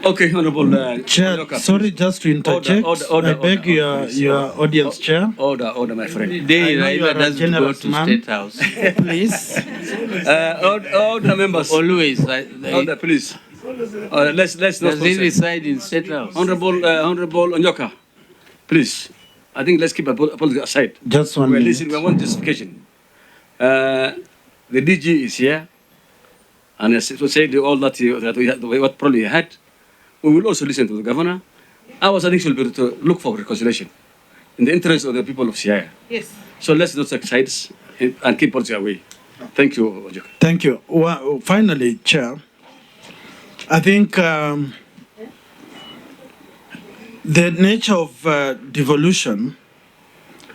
Okay, Honorable Chair, sorry, just to interject. I beg your audience, Chair. Order, my friend. The day I know you are Raila a doesn't go generous to man. State House. Please. Order, members. Always. Order, please. Let's not. Does he reside in State House? Honorable Onyoka, please. I think let's keep politics aside. Just 1 minute. Listen, we want justification. The DG is here, and as to say all that what probably he had. We will also listen to the governor. Our I think should be to look for reconciliation in the interest of the people of Siaya. Yes. So let's not take sides and keep politics away. Thank you, Onyoka. Thank you. Well, finally, Chair, I think the nature of devolution,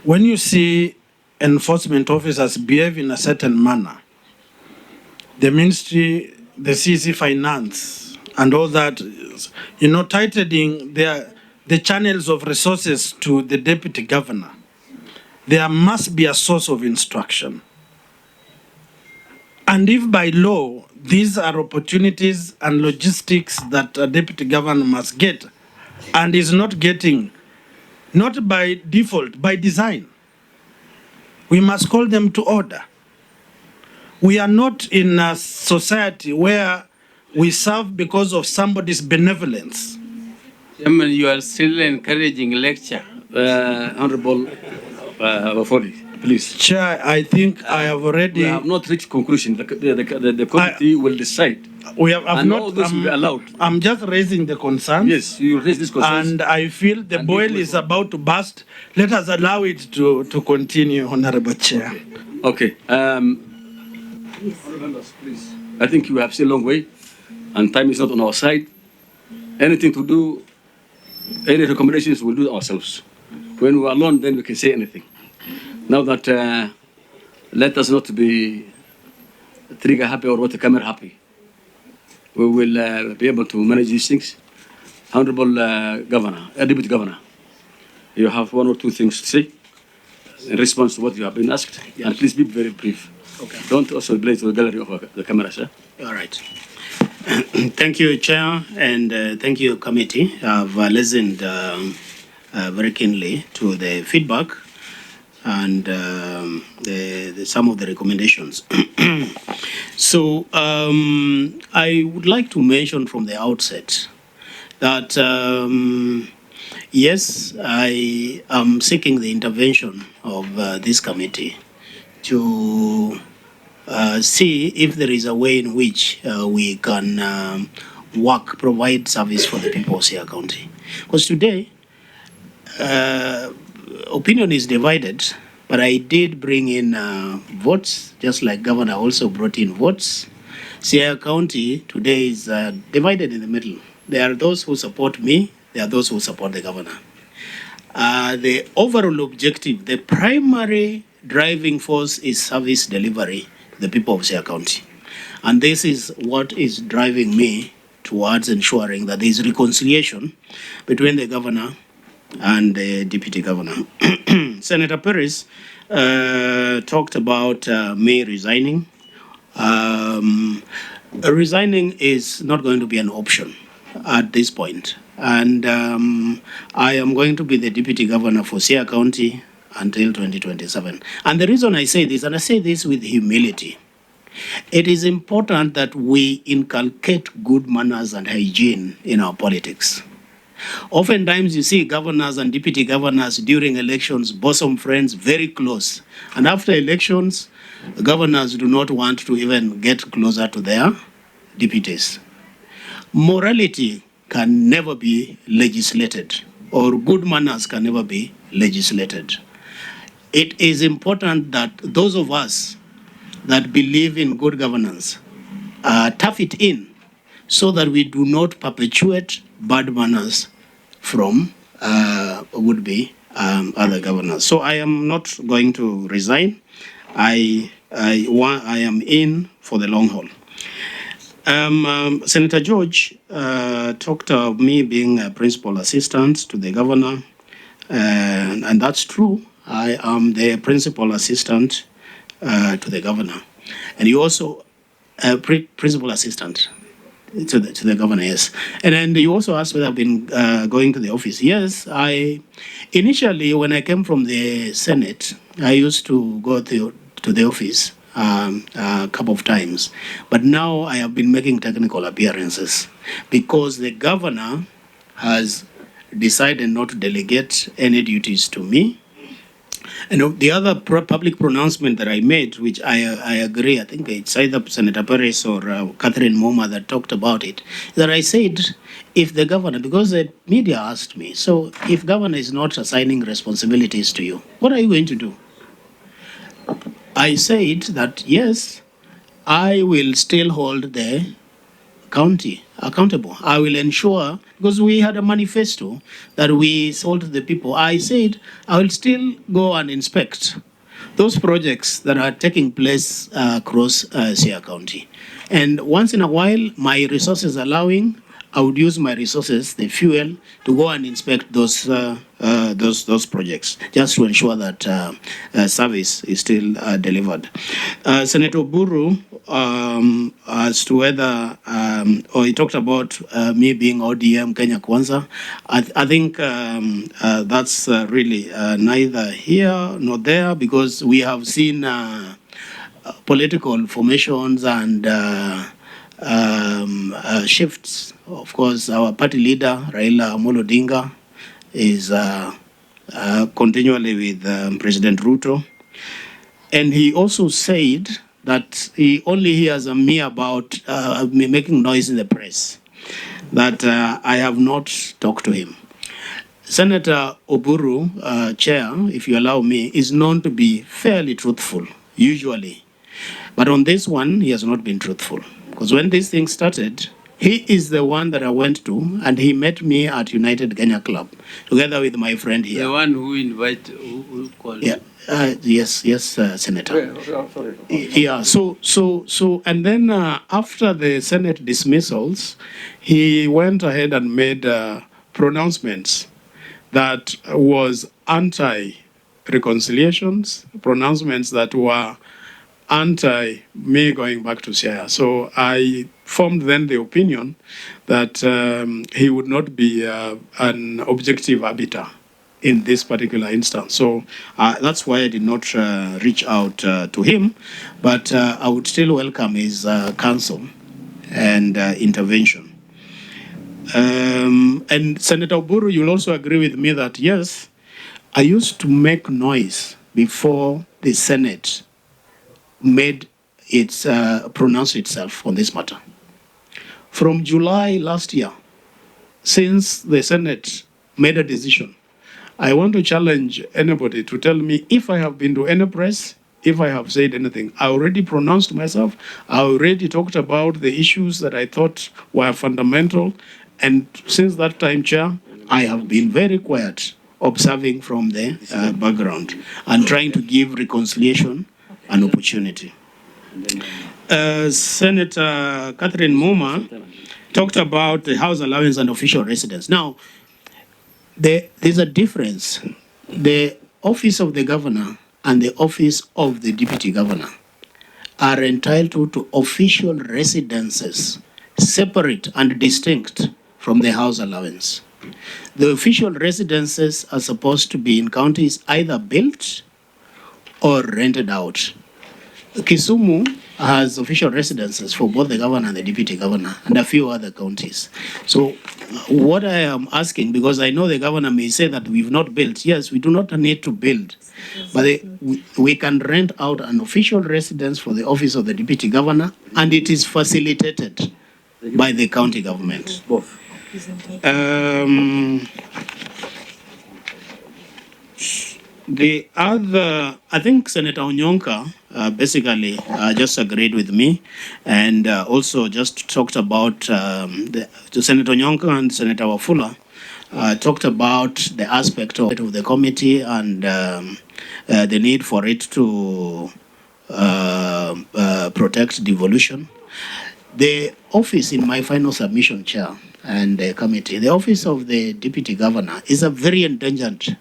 when you see enforcement officers behave in a certain manner, the ministry, the CC Finance, and all that, you know, tightening the channels of resources to the deputy governor, there must be a source of instruction. And if by law, these are opportunities and logistics that a deputy governor must get, and is not getting, not by default, by design, we must call them to order. We are not in a society where we serve because of somebody's benevolence. Chairman, you are still encouraging lecture. Honorable Wafori, please. Chair, I think I have already... We have not reached conclusion. The committee will decide. We have and not... all this will be allowed. I'm just raising the concerns. Yes, you raise this concern. And I feel the boil is about to burst. Let us allow it to continue, Honorable Chair. Okay. Members, please. I think you have still a long way, and time is not on our side. Anything to do, any recommendations, we'll do ourselves. When we're alone, then we can say anything. Now that, let us not be trigger happy or water camera happy. We will be able to manage these things. Honorable Governor, Deputy Governor, you have one or two things to say in response to what you have been asked, and please be very brief. Okay. Don't also blaze the gallery of the cameras. All right. Thank you, Chair, and thank you, committee. I've listened very keenly to the feedback and some of the recommendations. So I would like to mention from the outset that yes, I am seeking the intervention of this committee to see if there is a way in which we can provide service for the people of Sia County. Because today, opinion is divided, but I did bring in votes, just like Governor also brought in votes. Sia County today is divided in the middle. There are those who support me, there are those who support the Governor. The overall objective, the primary driving force is service delivery to the people of Sia County. And this is what is driving me towards ensuring that there is reconciliation between the Governor and the Deputy Governor. Senator Perez talked about me resigning. Resigning is not going to be an option at this point. And I am going to be the Deputy Governor for Sia County until 2027. And the reason I say this, and I say this with humility, it is important that we inculcate good manners and hygiene in our politics. Oftentimes you see governors and deputy governors during elections, bosom friends, very close. And after elections, governors do not want to even get closer to their deputies. Morality can never be legislated, or good manners can never be legislated. It is important that those of us that believe in good governance tough it in so that we do not perpetuate bad manners from would-be other governors. So I am not going to resign. I am in for the long haul. Senator George talked of me being a principal assistant to the governor, and that's true. I am the principal assistant to the governor, and you also principal assistant to the governor. Yes, and then you also asked whether I've been going to the office. Yes, I initially when I came from the Senate, I used to go to the office a couple of times, but now I have been making technical appearances because the governor has decided not to delegate any duties to me. And the other public pronouncement that I made, which I agree, I think it's either Senator Perez or Catherine Moma that talked about it, that I said, if the governor, because the media asked me, so if governor is not assigning responsibilities to you, what are you going to do? I said that, yes, I will still hold the county accountable. I will ensure, because we had a manifesto that we sold to the people. I said I will still go and inspect those projects that are taking place across Sia County. And once in a while, my resources allowing, I would use my resources, the fuel, to go and inspect those projects, just to ensure that service is still delivered. Senator Buru, as to whether, or he talked about me being ODM Kenya Kwanza, I think that's really neither here nor there, because we have seen political formations and shifts. Of course, our party leader, Raila Odinga, is continually with President Ruto. And he also said that he only hears me about me making noise in the press, that I have not talked to him. Senator Oburu, chair, if you allow me, is known to be fairly truthful, usually. But on this one, he has not been truthful. Because when this thing started, he is the one that I went to, and he met me at United Kenya Club, together with my friend here. The one who invited, who called. Yeah. Yes, Senator. Sorry. Yeah. So, and then after the Senate dismissals, he went ahead and made pronouncements that was anti-reconciliations, pronouncements that were anti me going back to Siaya. So I formed then the opinion that he would not be an objective arbiter in this particular instance. So that's why I did not reach out to him, but I would still welcome his counsel and intervention. And Senator Oburu, you'll also agree with me that, yes, I used to make noise before the Senate made its pronounce itself on this matter. From July last year, since the Senate made a decision, I want to challenge anybody to tell me if I have been to any press, if I have said anything. I already pronounced myself. I already talked about the issues that I thought were fundamental. And since that time, Chair, I have been very quiet, observing from the background and trying to give reconciliation an opportunity. Senator Catherine Muma talked about the house allowance and official residence. Now, there's a difference. The office of the governor and the office of the deputy governor are entitled to official residences, separate and distinct from the house allowance. The official residences are supposed to be in counties either built or rented out. Kisumu has official residences for both the governor and the deputy governor and a few other counties. So what I am asking, because I know the governor may say that we've not built. Yes, we do not need to build, but we can rent out an official residence for the office of the deputy governor, and it is facilitated by the county government. Both. The other, I think Senator Onyonka basically just agreed with me and also just talked about, Senator Onyonka and Senator Wafula talked about the aspect of the committee and the need for it to protect devolution. The office in my final submission, Chair, and the committee, the office of the Deputy Governor is a very endangered,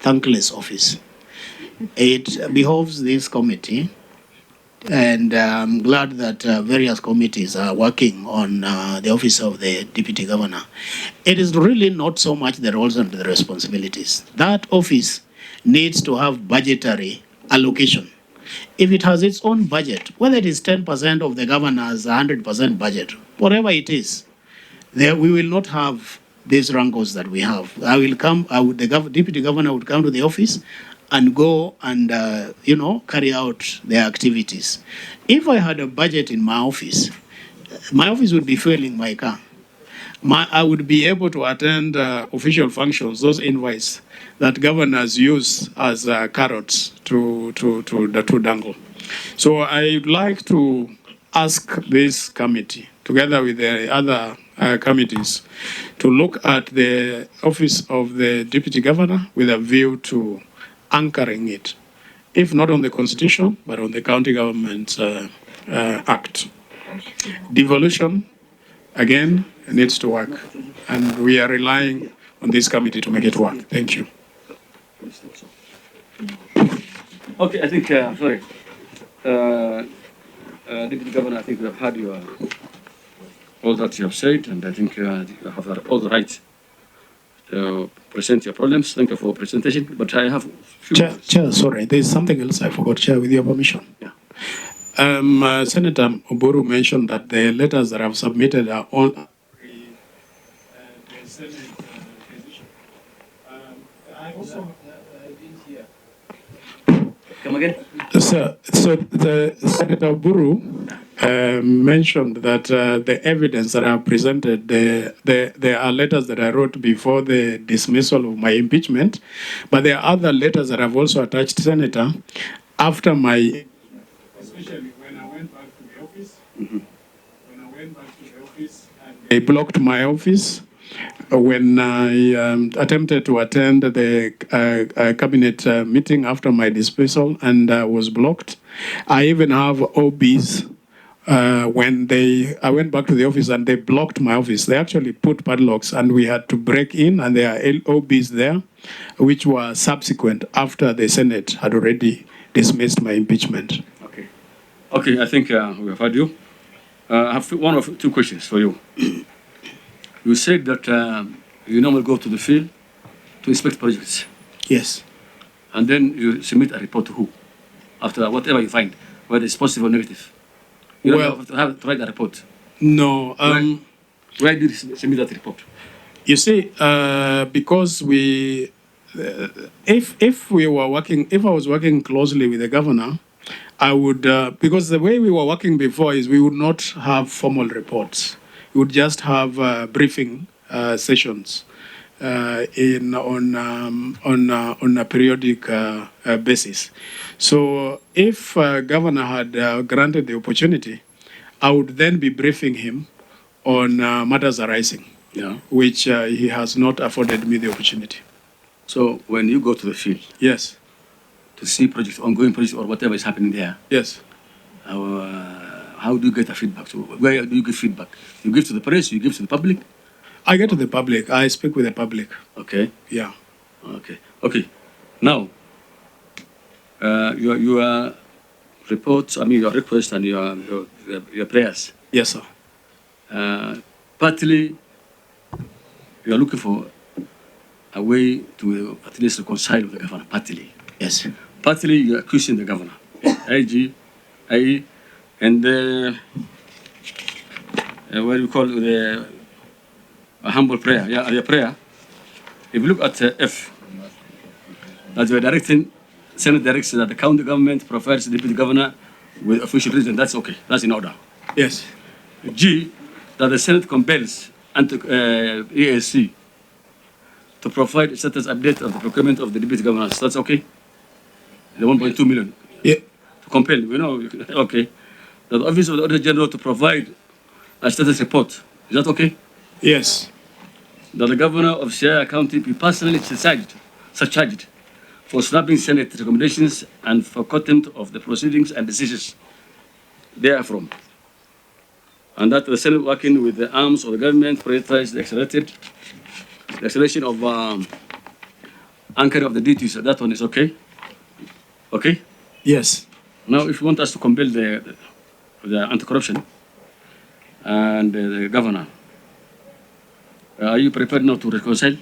thankless office. It behoves this committee, and I'm glad that various committees are working on the office of the Deputy Governor. It is really not so much the roles and the responsibilities. That office needs to have budgetary allocation. If it has its own budget, whether it is 10% of the governor's 100% budget, whatever it is, there we will not have these rankles that we have. The deputy governor would come to the office and go and carry out their activities. If I had a budget in my office would be fueling my car. I would be able to attend official functions, those invites that governors use as carrots to dangle. So I'd like to ask this committee, together with the other committees, to look at the office of the deputy governor with a view to anchoring it, if not on the constitution, but on the county government act. Devolution, again, needs to work, and we are relying on this committee to make it work. Thank you. Okay, I think, sorry. Deputy Governor, I think we have heard all that you have said, and I think you have all the right to present your problems. Thank you for presentation, but I have... Chair, sorry, there's something else I forgot, Chair, with your permission. Yeah. Senator Oburu mentioned that the letters that I've submitted are all the Senate position. I also Come again? so the Senator Oburu mentioned that the evidence that I have presented, there are letters that I wrote before the dismissal of my impeachment, but there are other letters that I've also attached, Senator, after my, especially when I went back to the office. When I went back to the office, and they blocked my office. When I attempted to attend the cabinet meeting after my dismissal and was blocked. I even have OBs when I went back to the office and they blocked my office. They actually put padlocks and we had to break in, and there are OBs there, which were subsequent after the Senate had already dismissed my impeachment. Okay. Okay, I think we have heard you. I have one of two questions for you. You said that you normally go to the field to inspect projects. Yes. And then you submit a report to who? After whatever you find, whether it's positive or negative. You don't have to write a report. No. Why did you submit that report? You see, because we, if we were working, if I was working closely with the governor, I would, because the way we were working before is we would not have formal reports. We would just have briefing sessions on a periodic basis. So if governor had granted the opportunity, I would then be briefing him on matters arising, which he has not afforded me the opportunity. So when you go to the field, yes, to see projects, ongoing projects, or whatever is happening there, yes, how do you get a feedback? So where do you give feedback? You give to the press, you give to the public? I get to the public. I speak with the public. Okay. Yeah. Okay. Okay. Now, your reports, I mean, your requests and your prayers. Yes, sir. Partly, you are looking for a way to at least reconcile with the governor. Partly. Yes. Partly, you are accusing the governor. IG, IE, and what do you call a humble prayer? Yeah, your prayer. If you look at F, that you are directing, Senate directs that the county government provides the deputy governor with official reason. That's okay. That's in order. Yes. G, that the Senate compels EAC to provide a status update of the procurement of the deputy governors. That's okay. The 1.2 million. Yeah. To compel, okay. That the Office of the Auditor General to provide a status report. Is that okay? Yes. That the governor of Siaya County be personally surcharged for snapping Senate recommendations and for contempt of the proceedings and decisions therefrom. And that the Senate, working with the arms of the government, prioritize the acceleration of anchoring of the duties. That one is okay? Okay? Yes. Now, if you want us to compel the anti-corruption and the governor, are you prepared now to reconcile?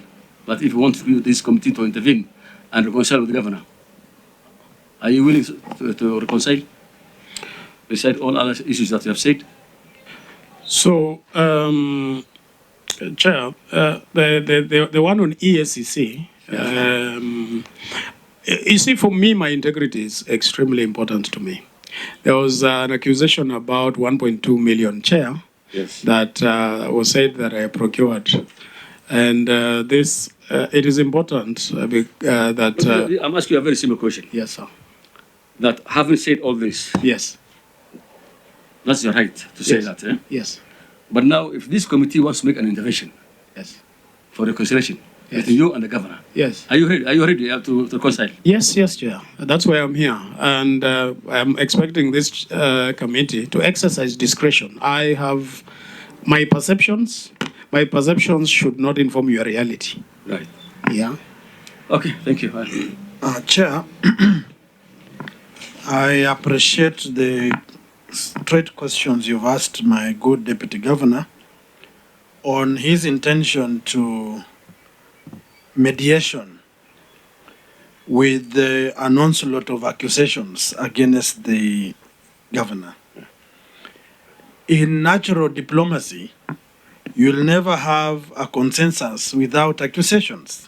But if you want this committee to intervene and reconcile with the governor, are you willing to reconcile beside all other issues that you have said? So, Chair, the one on ESCC, you see, for me, my integrity is extremely important to me. There was an accusation about 1.2 million, Chair, yes, that was said that I procured. And this, it is important that... I'm asking you a very simple question. Yes, sir. That having said all this, yes, that's your right to say that, eh? Yes. But now, if this committee wants to make an intervention, yes, for reconciliation, yes, between you and the governor, yes, are you ready? Are you ready to reconcile? Yes, yes, Chair. That's why I'm here, and I'm expecting this committee to exercise discretion. I have my perceptions. My perceptions should not inform your reality. Right. Yeah. Okay. Thank you. Chair, I appreciate the straight questions you've asked my good Deputy Governor on his intention to mediation with an onslaught of accusations against the Governor. In natural diplomacy, you'll never have a consensus without accusations.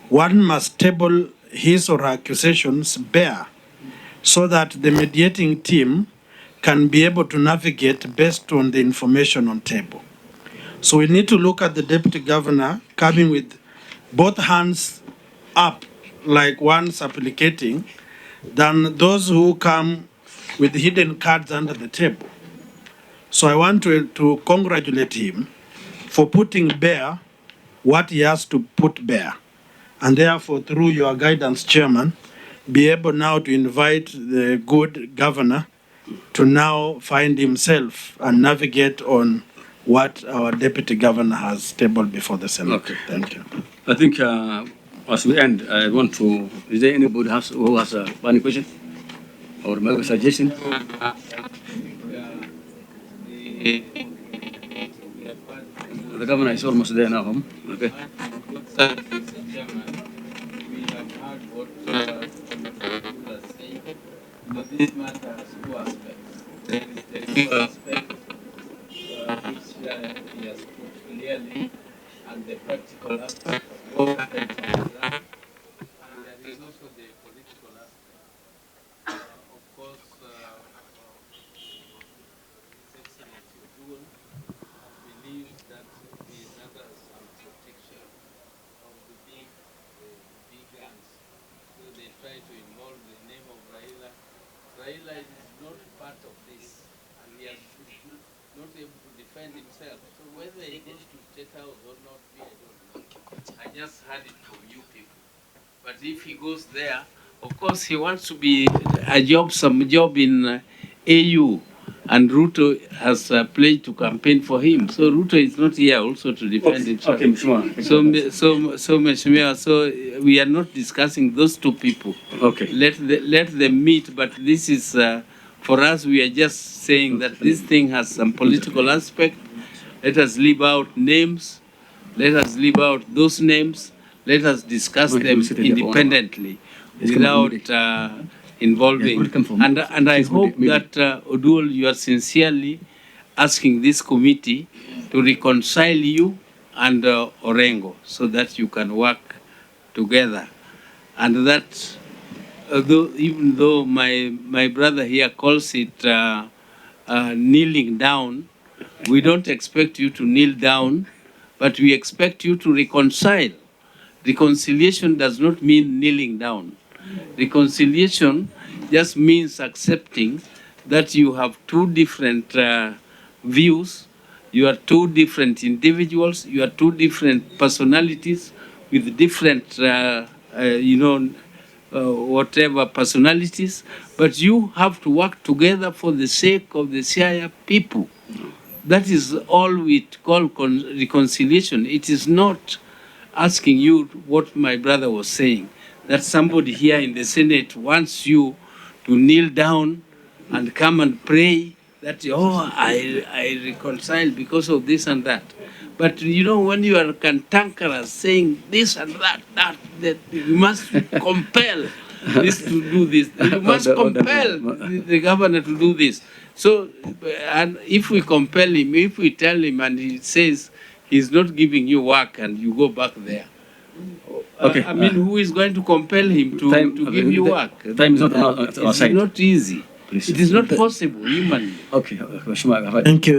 One must table his or her accusations bare so that the mediating team can be able to navigate based on the information on table. So we need to look at the deputy governor coming with both hands up like one supplicating than those who come with hidden cards under the table. So I want to congratulate him for putting bare what he has to put bare. And therefore, through your guidance, Chairman, be able now to invite the good governor to now find himself and navigate on what our deputy governor has tabled before the Senate. Okay. Thank you. I think as we end, I want to, is there anybody who has any question or make a suggestion? The governor is almost there now. Okay. But this matter has two aspects. There is the legal aspect, which he has put clearly, and the practical aspect of what happened on the ground. And there is also the political aspect. Of course, His Excellency Oduol believes that he is under some protection of the big guns. So they try to involve the name of Raila. Raila is not part of this, and he has not able to defend himself. So whether he goes to State House or not, I don't know. I just heard it from you people. But if he goes there, of course he wants to be some job in AU, and Ruto has pledged to campaign for him. So Ruto is not here also to defend himself. Okay, Mr. Mheshimiwa, so we are not discussing those two people. Okay. Let them meet, but this is, for us, we are just saying that this thing has some political aspect. Let us leave out names. Let us leave out those names. Let us discuss them independently without involving. And I hope that, Oduol, you are sincerely asking this committee to reconcile you and Orengo so that you can work together. And that, even though my brother here calls it kneeling down, we don't expect you to kneel down, but we expect you to reconcile. Reconciliation does not mean kneeling down. Reconciliation just means accepting that you have two different views, you are two different individuals, you are two different personalities with different, whatever personalities, but you have to work together for the sake of the Siaya people. That is all we call reconciliation. It is not asking you what my brother was saying, that somebody here in the Senate wants you to kneel down and come and pray that, I reconcile because of this and that. But when you are cantankerous saying this and that you must compel this to do this. You must compel the governor to do this. So, and if we compel him, if we tell him and he says he's not giving you work and you go back there, okay. Who is going to compel him to give you work? Time is not on our side. It's not easy. Please. It is not possible humanly. Okay.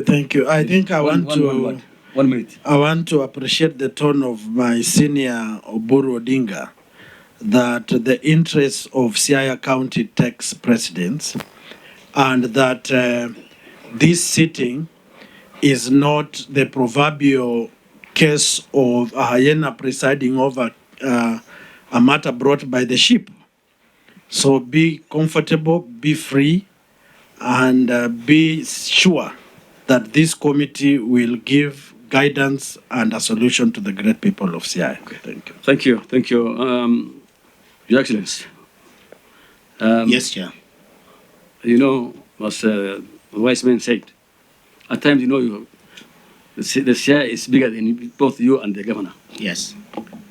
Thank you. I think I want to 1 minute. I want to appreciate the tone of my senior Oburu Odinga, that the interests of Siaya County takes precedence, and that this sitting is not the proverbial case of a hyena presiding over a matter brought by the sheep. So be comfortable, be free, and be sure that this committee will give guidance and a solution to the great people of Siaya. Okay. Thank you. Thank you. Thank you. Your Excellency. Yes, Chair. As the wise man said, at times, the Siaya is bigger than both you and the governor. Yes.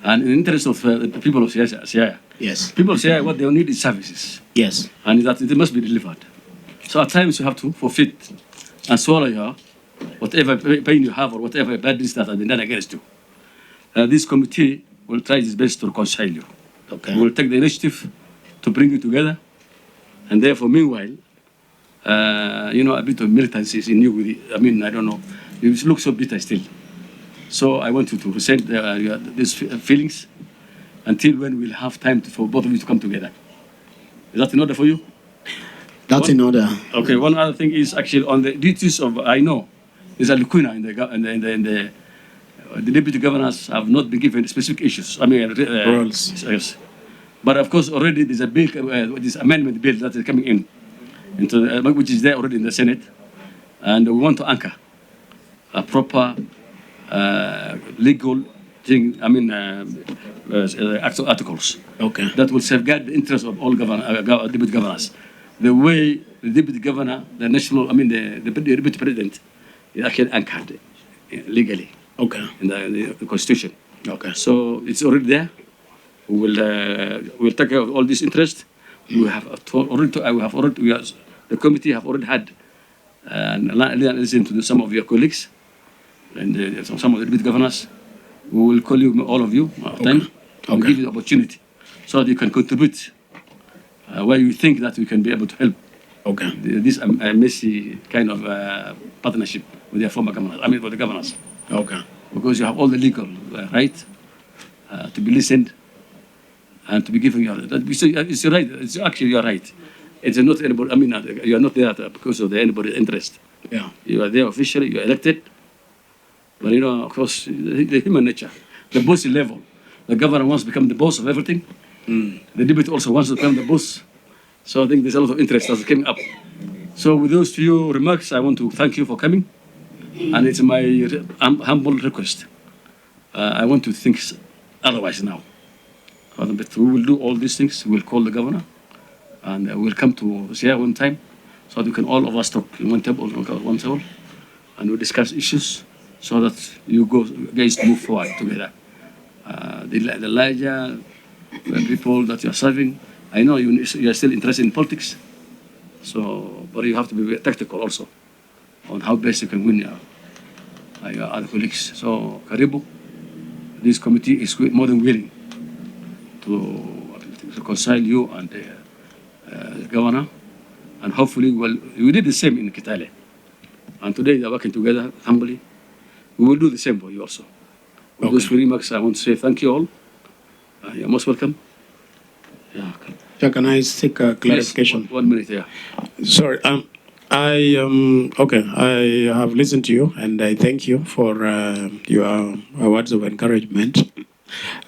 And in the interest of the people of Siaya, Yes. people of Siaya, what they need is services. Yes. And that it must be delivered. So at times you have to forfeit and swallow your whatever pain you have or whatever bad deeds that have been done against you. This committee will try its best to reconcile you. Okay. We will take the initiative to bring you together. And therefore, meanwhile, a bit of militancy is in you. I mean, I don't know. You look so bitter still. So I want you to resent these feelings until when we'll have time for both of you to come together. Is that in order for you? That's in order. Okay, one other thing is actually on the duties of, I know, there's a lacuna in the deputy governors have not been given specific issues. I mean, Roles. Yes. But of course, already there's a bill, this amendment bill that is coming in, which is there already in the Senate. And we want to anchor a proper legal thing, articles. Okay. That will safeguard the interests of all deputy governors. The way the deputy governor, the deputy president, is actually anchored legally. Okay. In the Constitution. Okay. So it's already there. We'll take care of all this interest. The committee have already had listened to some of your colleagues and some of the deputy governors. We will call you, all of you, time. We'll give you the opportunity so that you can contribute where you think that we can be able to help. Okay. This messy kind of partnership with your former governors. With the governors. Okay. Because you have all the legal right to be listened and to be given your. It's right. It's actually you're right. It's not anybody. You are not there because of anybody's interest. Yeah. You are there officially. You are elected. But of course, the human nature, the bossy level. The governor wants to become the boss of everything. The deputy also wants to become the boss. So I think there's a lot of interest that's coming up. So with those few remarks, I want to thank you for coming. And it's my humble request. I want to think otherwise now. But we will do all these things. We'll call the governor. And we'll come to Sia one time. So that we can all of us talk in one table. And we'll discuss issues so that you guys move forward together. The larger people that you're serving, I know you are still interested in politics. But you have to be tactical also on how best you can win your other colleagues. So, Karibu, this committee is more than willing to reconcile you and the governor. And hopefully, we did the same in Kitale. And today they are working together humbly. We will do the same for you also. With those few remarks, I want to say thank you all. You're most welcome. Yeah. Can I seek a clarification? Yes, 1 minute, yeah. Sorry. I have listened to you, and I thank you for your words of encouragement.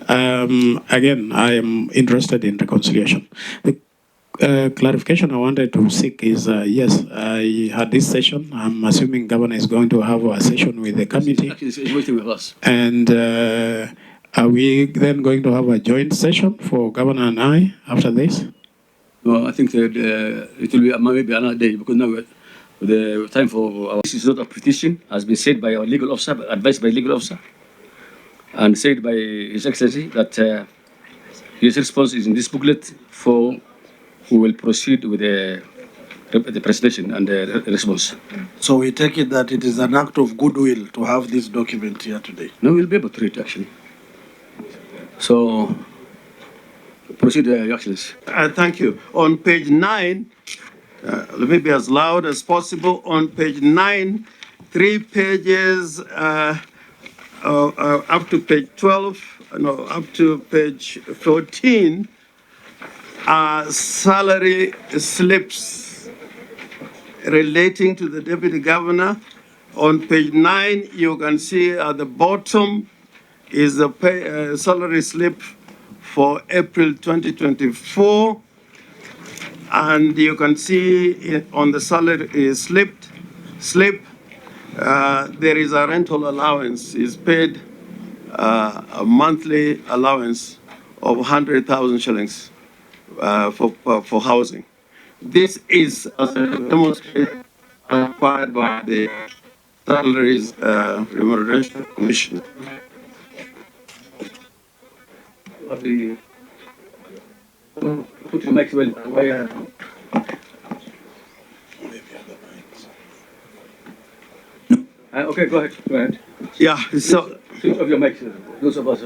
Again, I am interested in reconciliation. The clarification I wanted to seek is, yes, I had this session. I'm assuming Governor is going to have a session with the committee. Actually, he's waiting with us. And are we then going to have a joint session for Governor and I after this? No, I think that it will be maybe another day because now the time for our. This is not a petition, has been said by our legal officer, advised by legal officer, and said by His Excellency that his response is in this booklet for who will proceed with the presentation and the response. So we take it that it is an act of goodwill to have this document here today. No, we'll be able to read actually. So, proceed, Your Excellency. Thank you. On page 9, let me be as loud as possible. On page 9, 3 pages up to page 12, no, up to page 14, salary slips relating to the deputy governor. On page 9, you can see at the bottom is the salary slip for April 2024. And you can see on the salary slip, there is a rental allowance. Is paid a monthly allowance of 100,000 shillings for housing. This is demonstrated required by the Salaries Remuneration Commission. Put your mic well. Okay, go ahead. Go ahead. Yeah, so, Switch off your mic, those of us.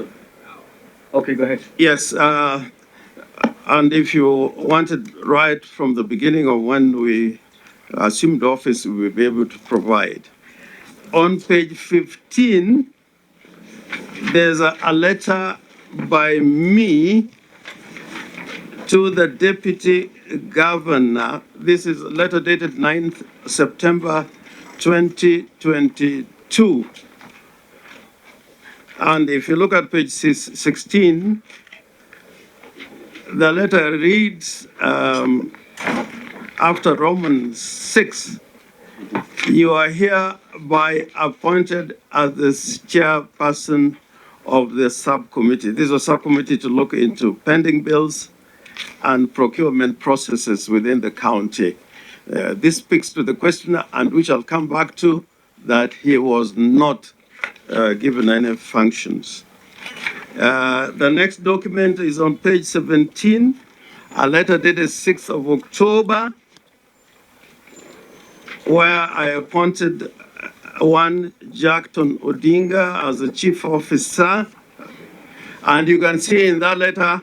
Okay, go ahead. yes, and if you wanted right from the beginning of when we assumed office, we will be able to provide. On page 15, there's a letter by me to the Deputy Governor. This is a letter dated 9th September 2022. And if you look at page 16, the letter reads, after Romans 6, you are hereby appointed as the chairperson of the subcommittee. This is a subcommittee to look into pending bills and procurement processes within the county. This speaks to the questioner, and which I'll come back to, that he was not given any functions. The next document is on page 17, a letter dated 6th of October, where I appointed one Jackton Odinga as the chief officer. And you can see in that letter,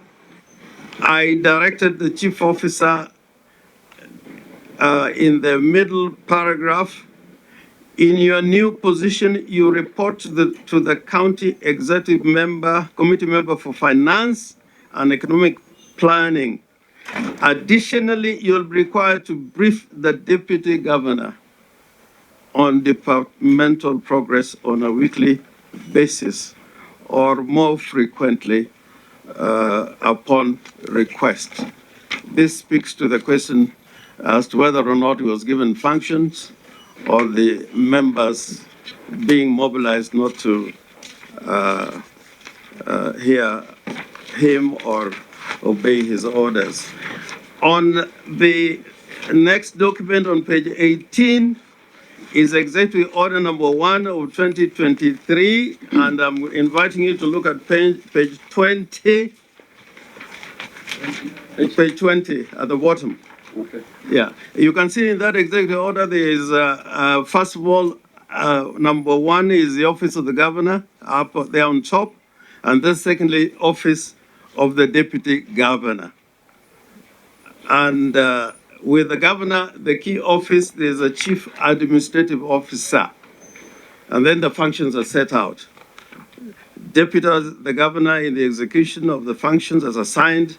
I directed the chief officer in the middle paragraph, in your new position, you report to the county executive committee member for finance and economic planning. Additionally, you'll be required to brief the deputy governor on departmental progress on a weekly basis or more frequently upon request. This speaks to the question as to whether or not he was given functions or the members being mobilized not to hear him or obey his orders. On the next document on page 18 is Executive Order number 1 of 2023, and I'm inviting you to look at page 20. Page 20 at the bottom. Okay. Yeah, you can see in that executive order there is, first of all, number 1 is the office of the governor up there on top, and then secondly, office of the deputy governor. And with the governor, the key office, there's a chief administrative officer, and then the functions are set out. Deputy the governor in the execution of the functions as assigned,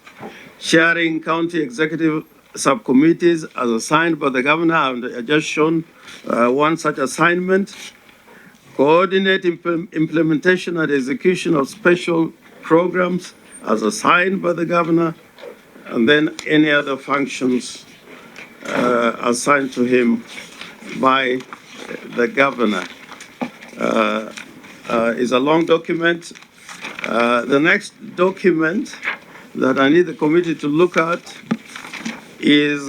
chairing county executive subcommittees as assigned by the governor, and I just shown one such assignment, coordinate implementation and execution of special programs as assigned by the governor, and then any other functions assigned to him by the governor. Is a long document. The next document that I need the committee to look at is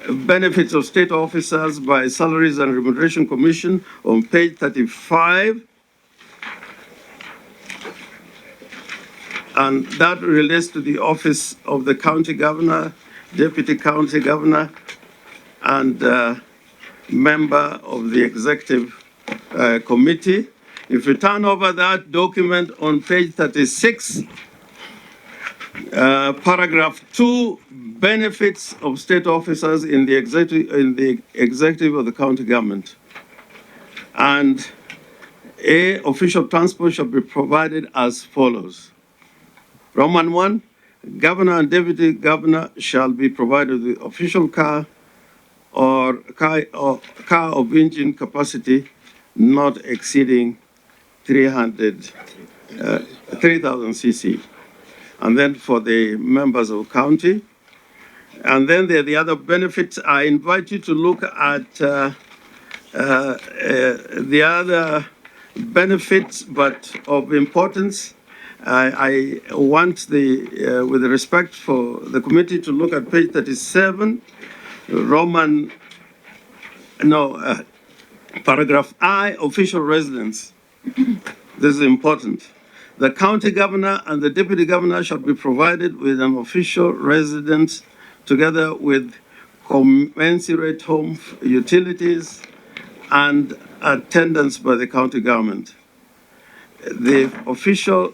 benefits of state officers by Salaries and Remuneration Commission on page 35. And that relates to the office of the county governor, deputy county governor, and member of the executive committee. If you turn over that document on page 36, paragraph 2, benefits of state officers in the executive of the county government. And A, official transport shall be provided as follows. Roman 1, governor and deputy governor shall be provided with official car or car of engine capacity not exceeding 3,000 cc. And then for the members of county. And then there are the other benefits. I invite you to look at the other benefits, but of importance. I want with respect for the committee to look at page 37, paragraph I, official residence. This is important. The county governor and the deputy governor shall be provided with an official residence together with commensurate home utilities and attendance by the county government. The official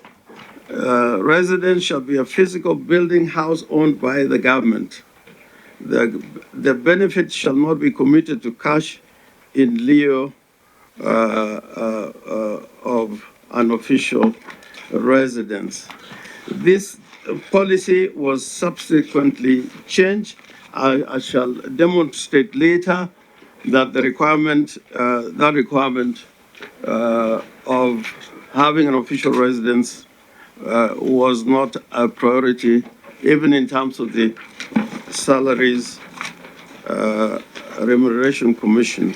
residence shall be a physical building house owned by the government. The benefit shall not be committed to cash in lieu of an official residence. This policy was subsequently changed. I shall demonstrate later that the requirement of having an official residence was not a priority, even in terms of the Salaries Remuneration Commission.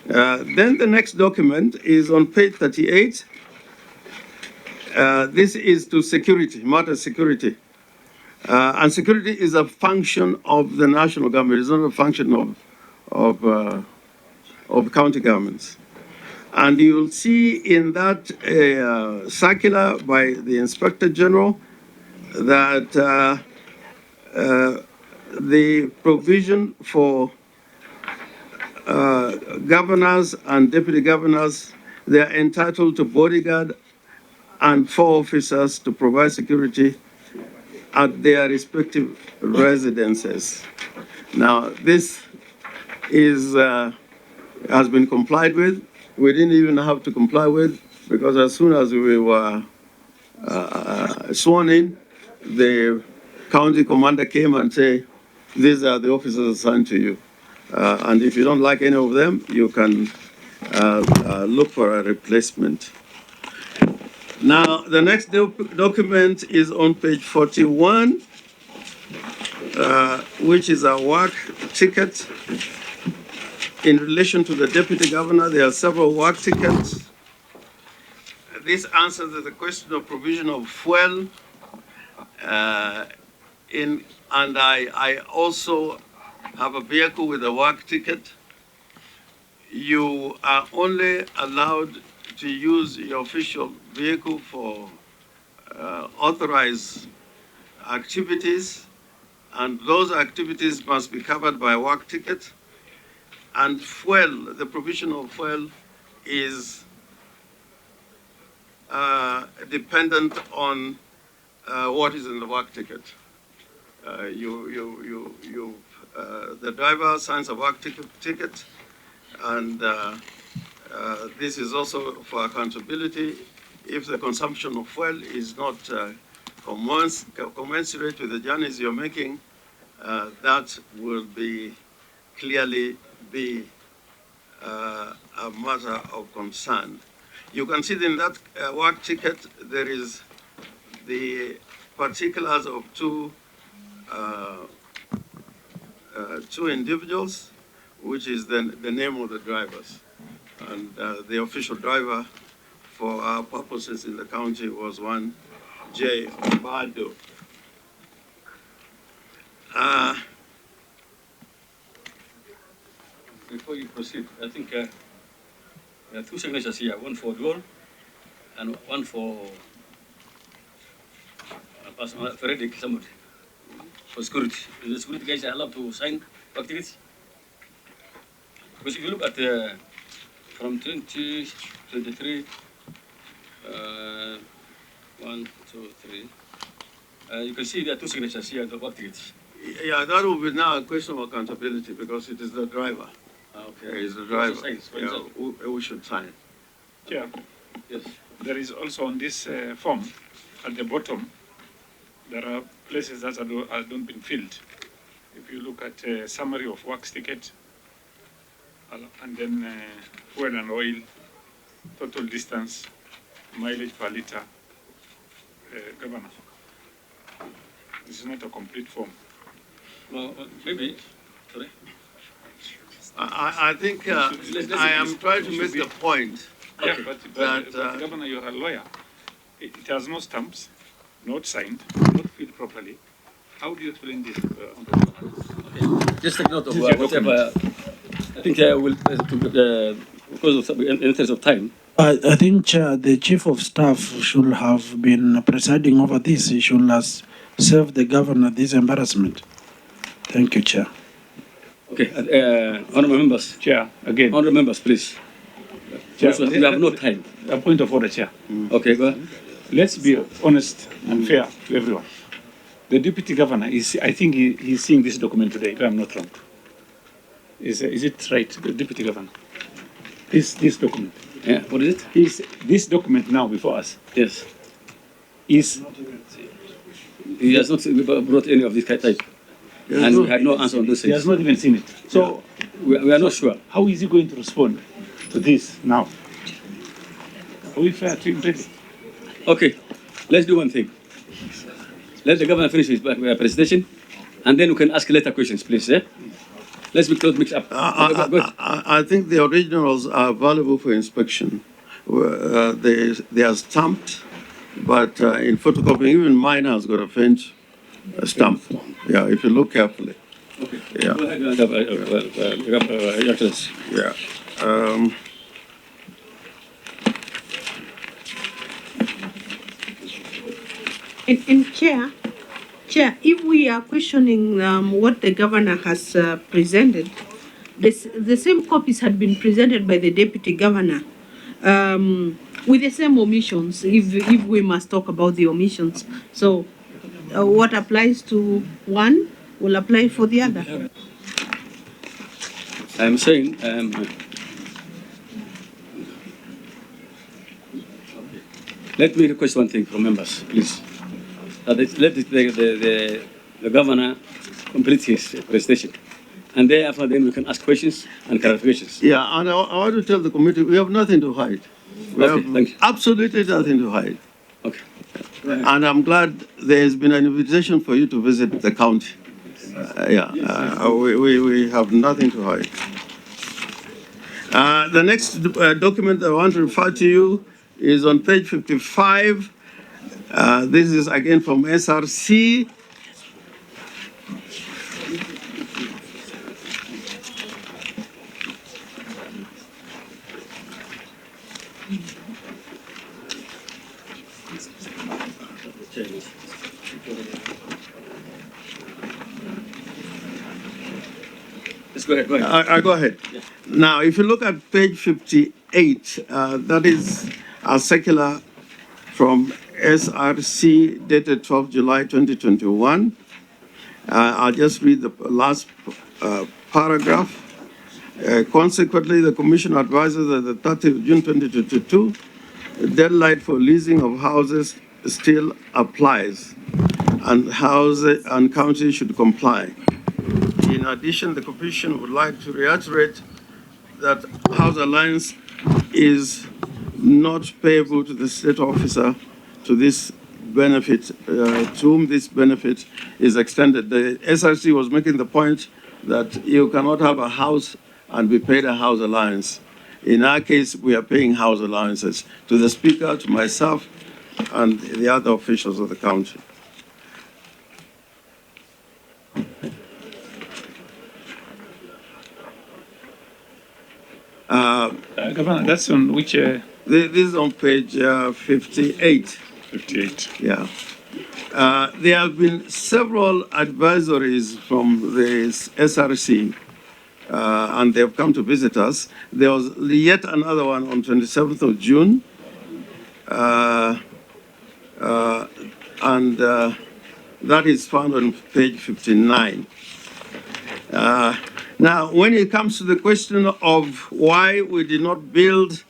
Then the next document is on page 38. This is to security, matter security. And security is a function of the national government. It's not a function of county governments. And you'll see in that circular by the Inspector General that the provision for governors and deputy governors, they are entitled to bodyguard and 4 officers to provide security at their respective residences. Now, this is has been complied with. We didn't even have to comply with, because as soon as we were sworn in, the county commander came and said, these are the officers assigned to you. And if you don't like any of them, you can look for a replacement. Now, the next document is on page 41, which is a work ticket. In relation to the deputy governor, there are several work tickets. This answers the question of provision of fuel. And I also have a vehicle with a work ticket. You are only allowed to use your official vehicle for authorized activities, and those activities must be covered by a work ticket. And fuel, the provision of fuel is dependent on what is in the work ticket. The driver signs a work ticket, and this is also for accountability. If the consumption of fuel is not commensurate with the journeys you're making, that will be clearly be a matter of concern. You can see in that work ticket there is the particulars of two individuals, which is the name of the drivers. And the official driver for our purposes in the county was one J. Bado. Before you proceed, I think there are 2 signatures here, one for Oduol and one for Frederick, somebody, for security. The security guys are allowed to sign work tickets? Because if you look at from 2023, 1, 2, 3, you can see there are 2 signatures here, the work tickets. Yeah, that will be now a question of accountability, because it is the driver. Okay. It is the driver. We should sign. Yeah. Yes. There is also on this form, at the bottom, there are places that have not been filled. If you look at summary of works ticket, and then fuel and oil, total distance, mileage per liter, Governor. This is not a complete form. Well, maybe, sorry. I think I am trying to make the point. Yeah, but Governor, you are a lawyer. It has no stamps, not signed, not filled properly. How do you explain this? Okay. Just take note of whatever. I think I will, because of in interest of time. I think, Chair, the Chief of Staff should have been presiding over this. He should have served the Governor this embarrassment. Thank you, Chair. Okay, honorable members. Chair, again. Honorable members, please. Chair, Also, we have no time. A point of order, Chair. Okay, go ahead. Let's be honest and fair to everyone. The Deputy Governor I think he's seeing this document today, if I'm not wrong. Is it right, the Deputy Governor? This document. Yeah, what is it? This document now before us. Yes. Is He has not brought any of this type. And we had no answer on those he things. has not even seen it. So We are not sure. how is he going to respond to this now? Are we fair to him, really? Okay, let's do one thing. Let the governor finish his presentation, and then we can ask later questions, please. Eh? Let's be close, mix up. Go ahead. I think the originals are valuable for inspection. They are stamped, but in photocopying, even mine has got a faint stamp. Yeah, if you look carefully. Okay. Yeah. Go ahead, Your Excellency. Yeah. And Chair, if we are questioning what the governor has presented, the same copies had been presented by the deputy governor with the same omissions, if we must talk about the omissions. So what applies to one will apply for the other. I'm saying, let me request one thing from members, please. Let the governor complete his presentation. And thereafter, then we can ask questions and clarifications. Yeah, and I want to tell the committee, we have nothing to hide. We Okay, have thank you. absolutely nothing to hide. Okay. And I'm glad there's been an invitation for you to visit the county. We have nothing to hide. The next document I want to refer to you is on page 55. This is again from SRC. Let's go ahead. Go ahead. I go ahead. Yeah. Now, if you look at page 58, that is a circular from SRC dated 12 July 2021. I'll just read the last paragraph. Consequently, the Commission advises that the 30th of June 2022, the deadline for leasing of houses still applies, and houses and counties should comply. In addition, the Commission would like to reiterate that House Alliance is not payable to the state officer to this benefit, to whom this benefit is extended. The SRC was making the point that you cannot have a house and be paid a house allowance. In our case, we are paying house allowances to the Speaker, to myself, and the other officials of the county. Governor, that's on which? This is on page 58. 58. Yeah. There have been several advisories from the SRC, and they have come to visit us. There was yet another one on 27th of June, and that is found on page 59. Now, when it comes to the question of why we did not build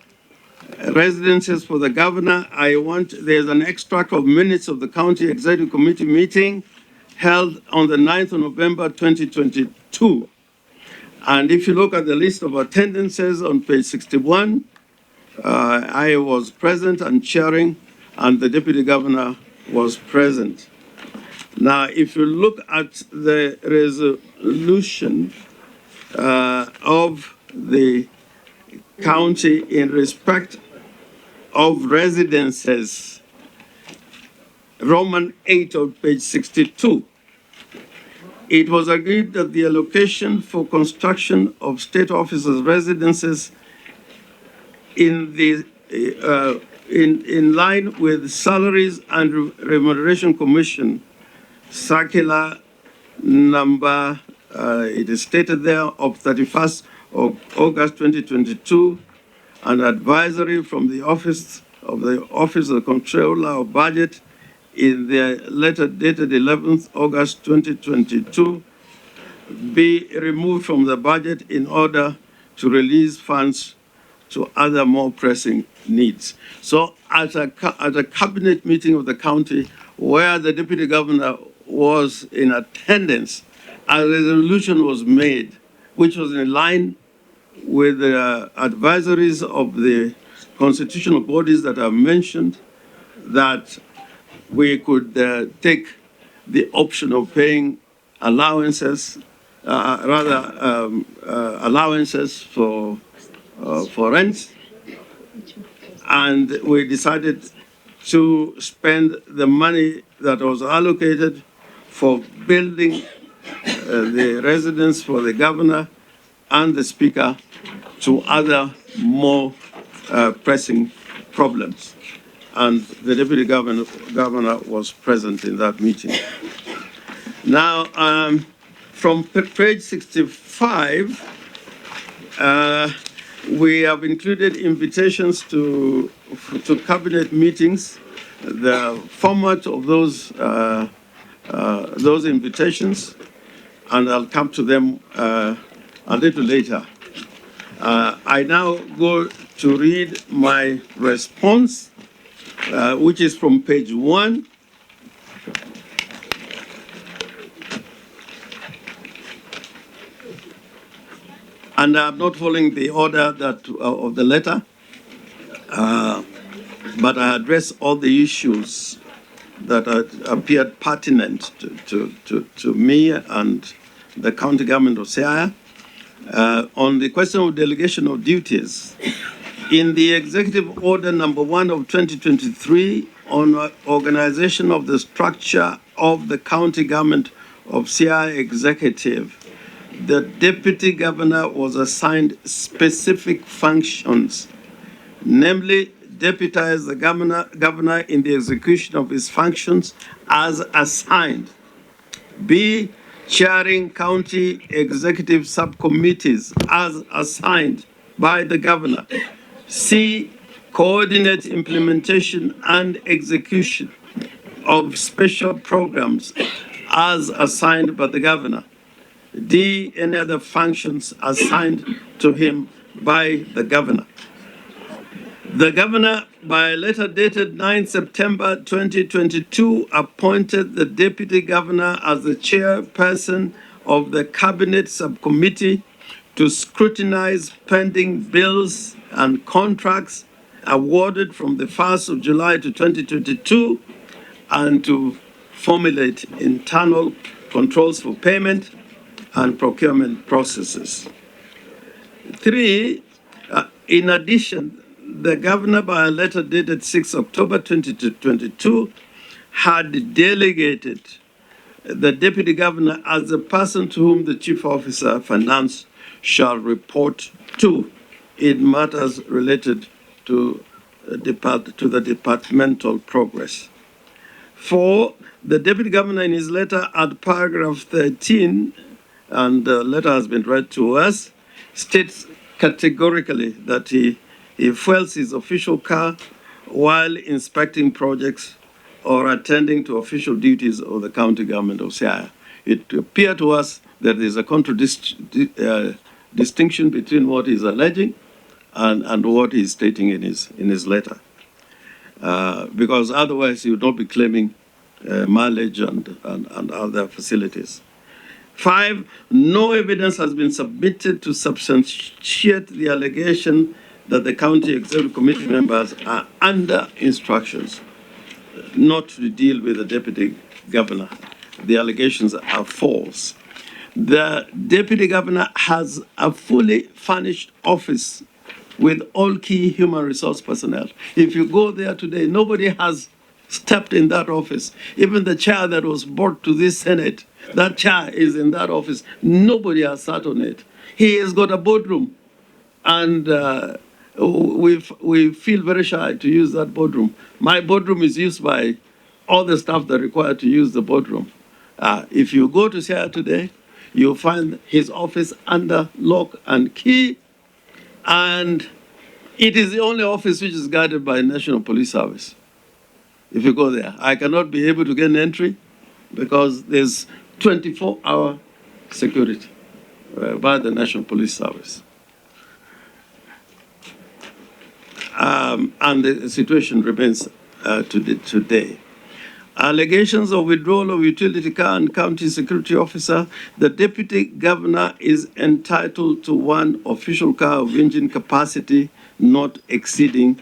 residences for the governor, there's an extract of minutes of the County Executive Committee meeting held on the 9th of November 2022. And if you look at the list of attendances on page 61, I was present and chairing, and the Deputy Governor was present. Now, if you look at the resolution of the county in respect of residences, Roman 8 of page 62, it was agreed that the allocation for construction of state officers' residences in line with Salaries and Remuneration Commission Circular number it is stated there, of 31st of August 2022, an advisory from the Office of the Comptroller of Budget in their letter dated 11th August 2022 be removed from the budget in order to release funds to other more pressing needs. So at a cabinet meeting of the county where the deputy governor was in attendance, a resolution was made which was in line with the advisories of the constitutional bodies that are mentioned, that we could take the option of paying allowances, allowances for rent, and we decided to spend the money that was allocated for building the residence for the governor and the speaker to other more pressing problems. And the deputy governor was present in that meeting. Now, from page 65, we have included invitations to cabinet meetings. The format of those invitations, and I'll come to them a little later. I now go to read my response, which is from page 1. And I'm not following the order of the letter, but I address all the issues that appeared pertinent to me and the county government of Siaya. On the question of delegation of duties, in the Executive Order number 1 of 2023 on organization of the structure of the county government of Siaya Executive, the deputy governor was assigned specific functions, namely deputize the governor in the execution of his functions as assigned. B, chairing county executive subcommittees as assigned by the governor. C, coordinate implementation and execution of special programs as assigned by the governor. D, any other functions assigned to him by the governor. The governor, by letter dated 9 September 2022, appointed the deputy governor as the chairperson of the cabinet subcommittee to scrutinize pending bills and contracts awarded from the 1st of July to 2022 and to formulate internal controls for payment and procurement processes. 3, in addition, the governor, by a letter dated 6 October 2022, had delegated the deputy governor as the person to whom the chief officer of finance shall report to in matters related to the departmental progress. 4, the deputy governor in his letter at paragraph 13, and the letter has been read to us, states categorically that he fuels his official car while inspecting projects or attending to official duties of the county government of Siaya. It appeared to us that there is a distinction between what he's alleging and what he's stating in his letter. Because otherwise he would not be claiming mileage and other facilities. 5, no evidence has been submitted to substantiate the allegation that the county executive committee members are under instructions not to deal with the deputy governor. The allegations are false. The deputy governor has a fully furnished office with all key human resource personnel. If you go there today, nobody has stepped in that office. Even the chair that was brought to this Senate, that chair is in that office. Nobody has sat on it. He has got a boardroom, and we feel very shy to use that boardroom. My boardroom is used by all the staff that are required to use the boardroom. If you go to Siaya today, you'll find his office under lock and key, and it is the only office which is guarded by National Police Service. If you go there, I cannot be able to get an entry because there's 24-hour security by the National Police Service. And the situation remains today. Allegations of withdrawal of utility car and county security officer. The deputy governor is entitled to one official car of engine capacity not exceeding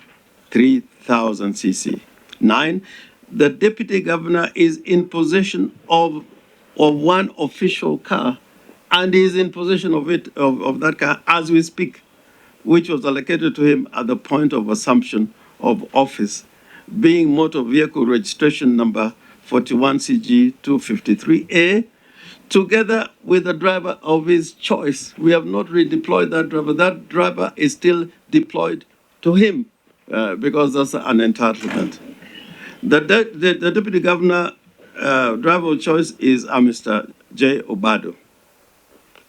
3,000 cc. 9, the deputy governor is in possession of one official car and is in possession of that car as we speak, which was allocated to him at the point of assumption of office, being motor vehicle registration number 41CG253A, together with the driver of his choice. We have not redeployed that driver. That driver is still deployed to him because that's an entitlement. The deputy governor driver of choice is Mr. J. Obado,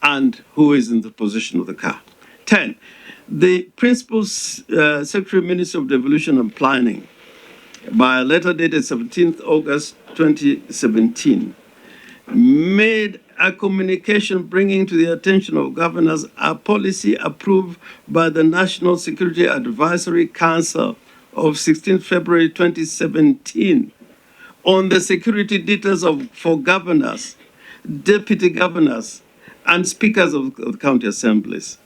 and who is in the possession of the car. 10, the Principal Secretary Minister of Devolution and Planning, by a letter dated 17th August 2017, made a communication bringing to the attention of governors a policy approved by the National Security Advisory Council of 16th February 2017 on the security details for governors, deputy governors, and speakers of county assemblies.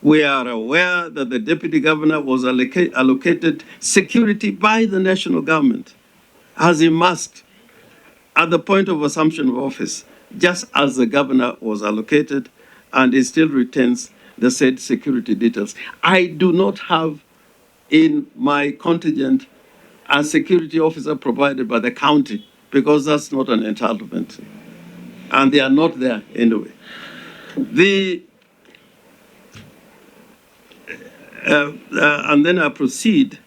We are aware that the deputy governor was allocated security by the national government, as he must, at the point of assumption of office, just as the governor was allocated, and he still retains the said security details. I do not have in my contingent a security officer provided by the county because that's not an entitlement, and they are not there anyway. And then I proceed.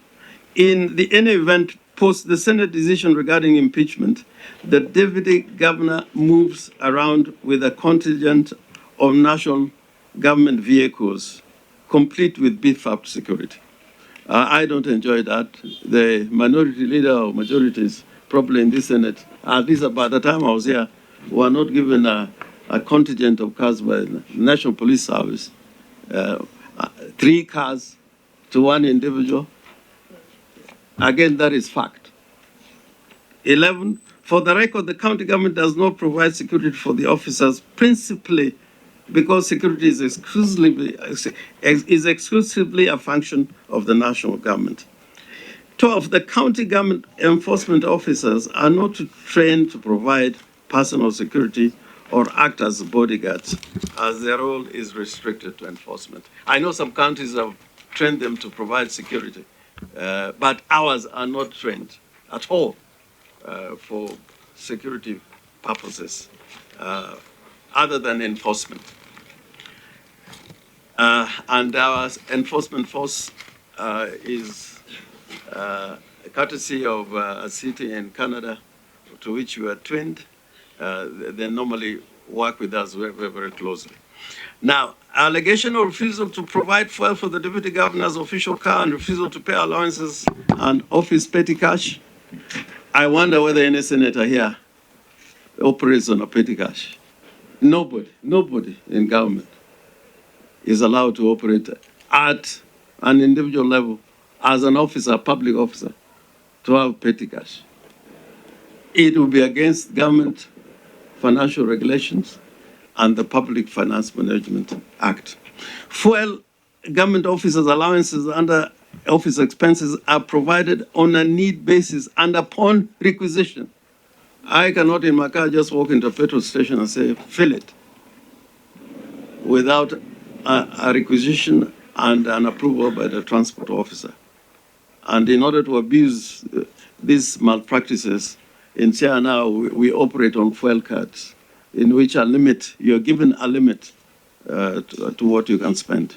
In any event, post the Senate decision regarding impeachment, the deputy governor moves around with a contingent of national government vehicles, complete with beefed-up security. I don't enjoy that. The minority leader or majorities, probably in this Senate, at least by the time I was here, were not given a contingent of cars by the National Police Service. 3 cars to one individual. Again, that is fact. 11, for the record, the county government does not provide security for the officers, principally because security is exclusively a function of the national government. 12, the county government enforcement officers are not trained to provide personal security or act as bodyguards, as their role is restricted to enforcement. I know some counties have trained them to provide security, but ours are not trained at all for security purposes, other than enforcement. And our enforcement force is courtesy of a city in Canada to which we are twinned. They normally work with us very, very closely. Now, allegation of refusal to provide fuel for the deputy governor's official car and refusal to pay allowances and office petty cash. I wonder whether any senator here operates on a petty cash. Nobody in government is allowed to operate at an individual level as an officer, public officer, to have petty cash. It will be against government financial regulations and the Public Finance Management Act. Fuel government officers' allowances under office expenses are provided on a need basis and upon requisition. I cannot in my car just walk into a petrol station and say, fill it, without a requisition and an approval by the transport officer. And in order to abuse these malpractices, in Siaya now, we operate on fuel cards, in which you're given a limit to what you can spend.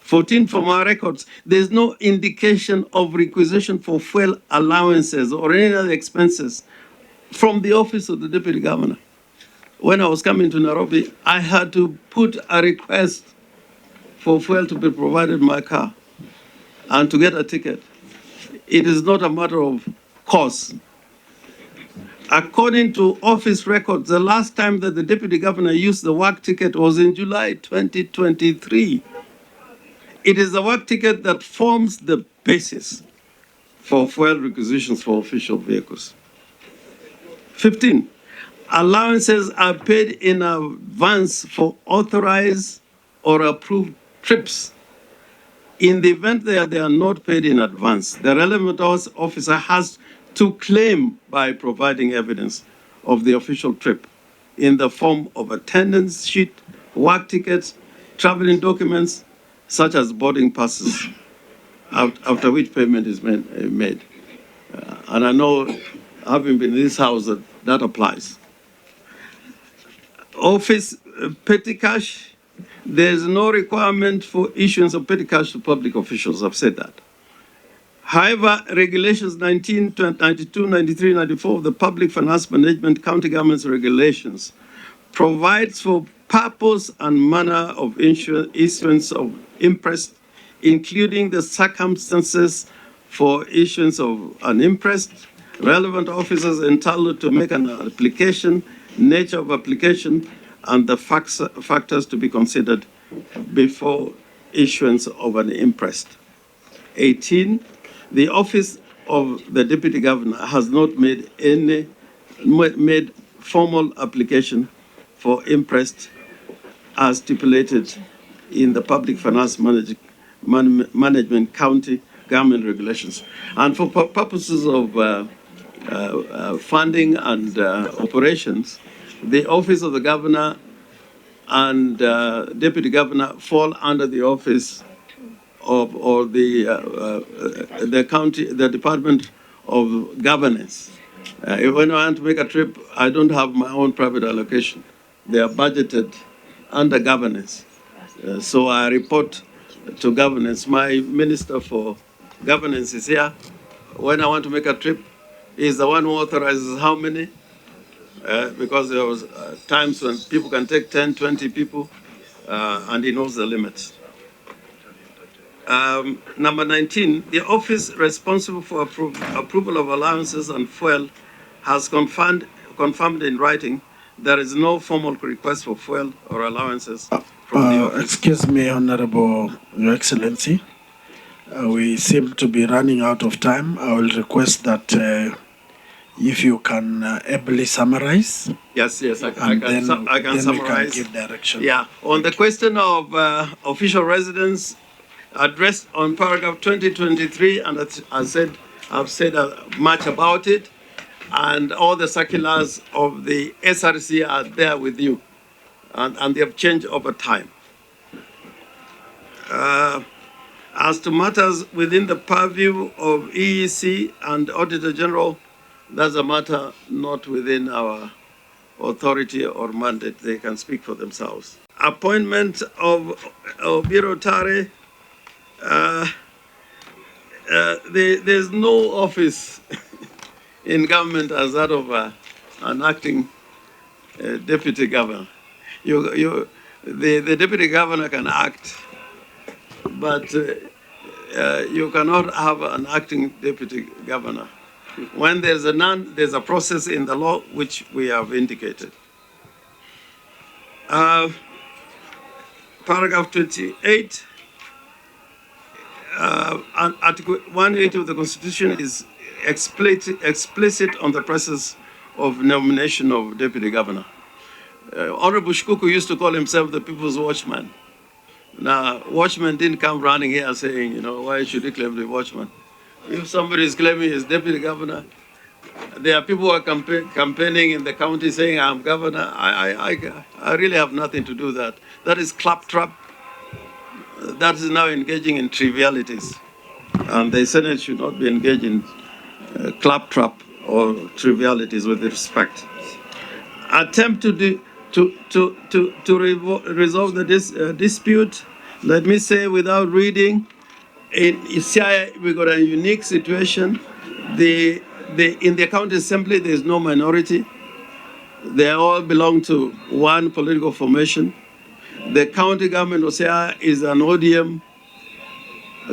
14, from our records, there's no indication of requisition for fuel allowances or any other expenses from the office of the deputy governor. when I was coming to Nairobi, I had to put a request for fuel to be provided in my car and to get a ticket. It is not a matter of cost. According to office records, the last time that the deputy governor used the work ticket was in July 2023. It is the work ticket that forms the basis for fuel requisitions for official vehicles. 15, allowances are paid in advance for authorized or approved trips. In the event that they are not paid in advance, the relevant officer has to claim by providing evidence of the official trip in the form of attendance sheet, work tickets, traveling documents, such as boarding passes, after which payment is made. And I know, having been in this house, that applies. Office petty cash, there's no requirement for issuance of petty cash to public officials. I've said that. However, regulations 19, 92, 93, 94 of the Public Finance Management County Government's regulations provides for purpose and manner of issuance of imprest, including the circumstances for issuance of an imprest, relevant officers entitled to make an application, nature of application, and the factors to be considered before issuance of an imprest. 18, the office of the deputy governor has not made formal application for imprest as stipulated in the Public Finance Management County Government regulations. And for purposes of funding and operations, the office of the governor and deputy governor fall under the office of, or the county, the Department of Governance. When I want to make a trip, I don't have my own private allocation. They are budgeted under governance. So I report to governance. My minister for governance is here. When I want to make a trip, he's the one who authorizes how many, because there was times when people can take 10, 20 people, and he knows the limits. Number 19, the office responsible for approval of allowances and fuel has confirmed in writing there is no formal request for fuel or allowances from the office. Excuse me, Honorable Your Excellency. We seem to be running out of time. I will request that if you can ably summarize. Yes, I can summarize. We can give direction. Yeah, on the question of official residence addressed on paragraph 2023, and I've said much about it, and all the circulars of the SRC are there with you, and they have changed over time. As to matters within the purview of EEC and Auditor General, that's a matter not within our authority or mandate. They can speak for themselves. Appointment of Biro Tare, there's no office in government as that of an acting deputy governor. The deputy governor can act, but you cannot have an acting deputy governor. When there's a process in the law which we have indicated. Paragraph 28, Article 180 of the Constitution is explicit on the process of nomination of deputy governor. Honorable Shkuku used to call himself the people's watchman. Now, watchman didn't come running here saying, why should he claim the watchman? If somebody is claiming he's deputy governor, there are people who are campaigning in the county saying, I'm governor. I really have nothing to do with that. That is claptrap. That is now engaging in trivialities. And the Senate should not be engaged in claptrap or trivialities with respect. Attempt to resolve the dispute, let me say without reading, in Siaya, we got a unique situation. In the county assembly, there is no minority. They all belong to one political formation. The county government of Siaya is an ODM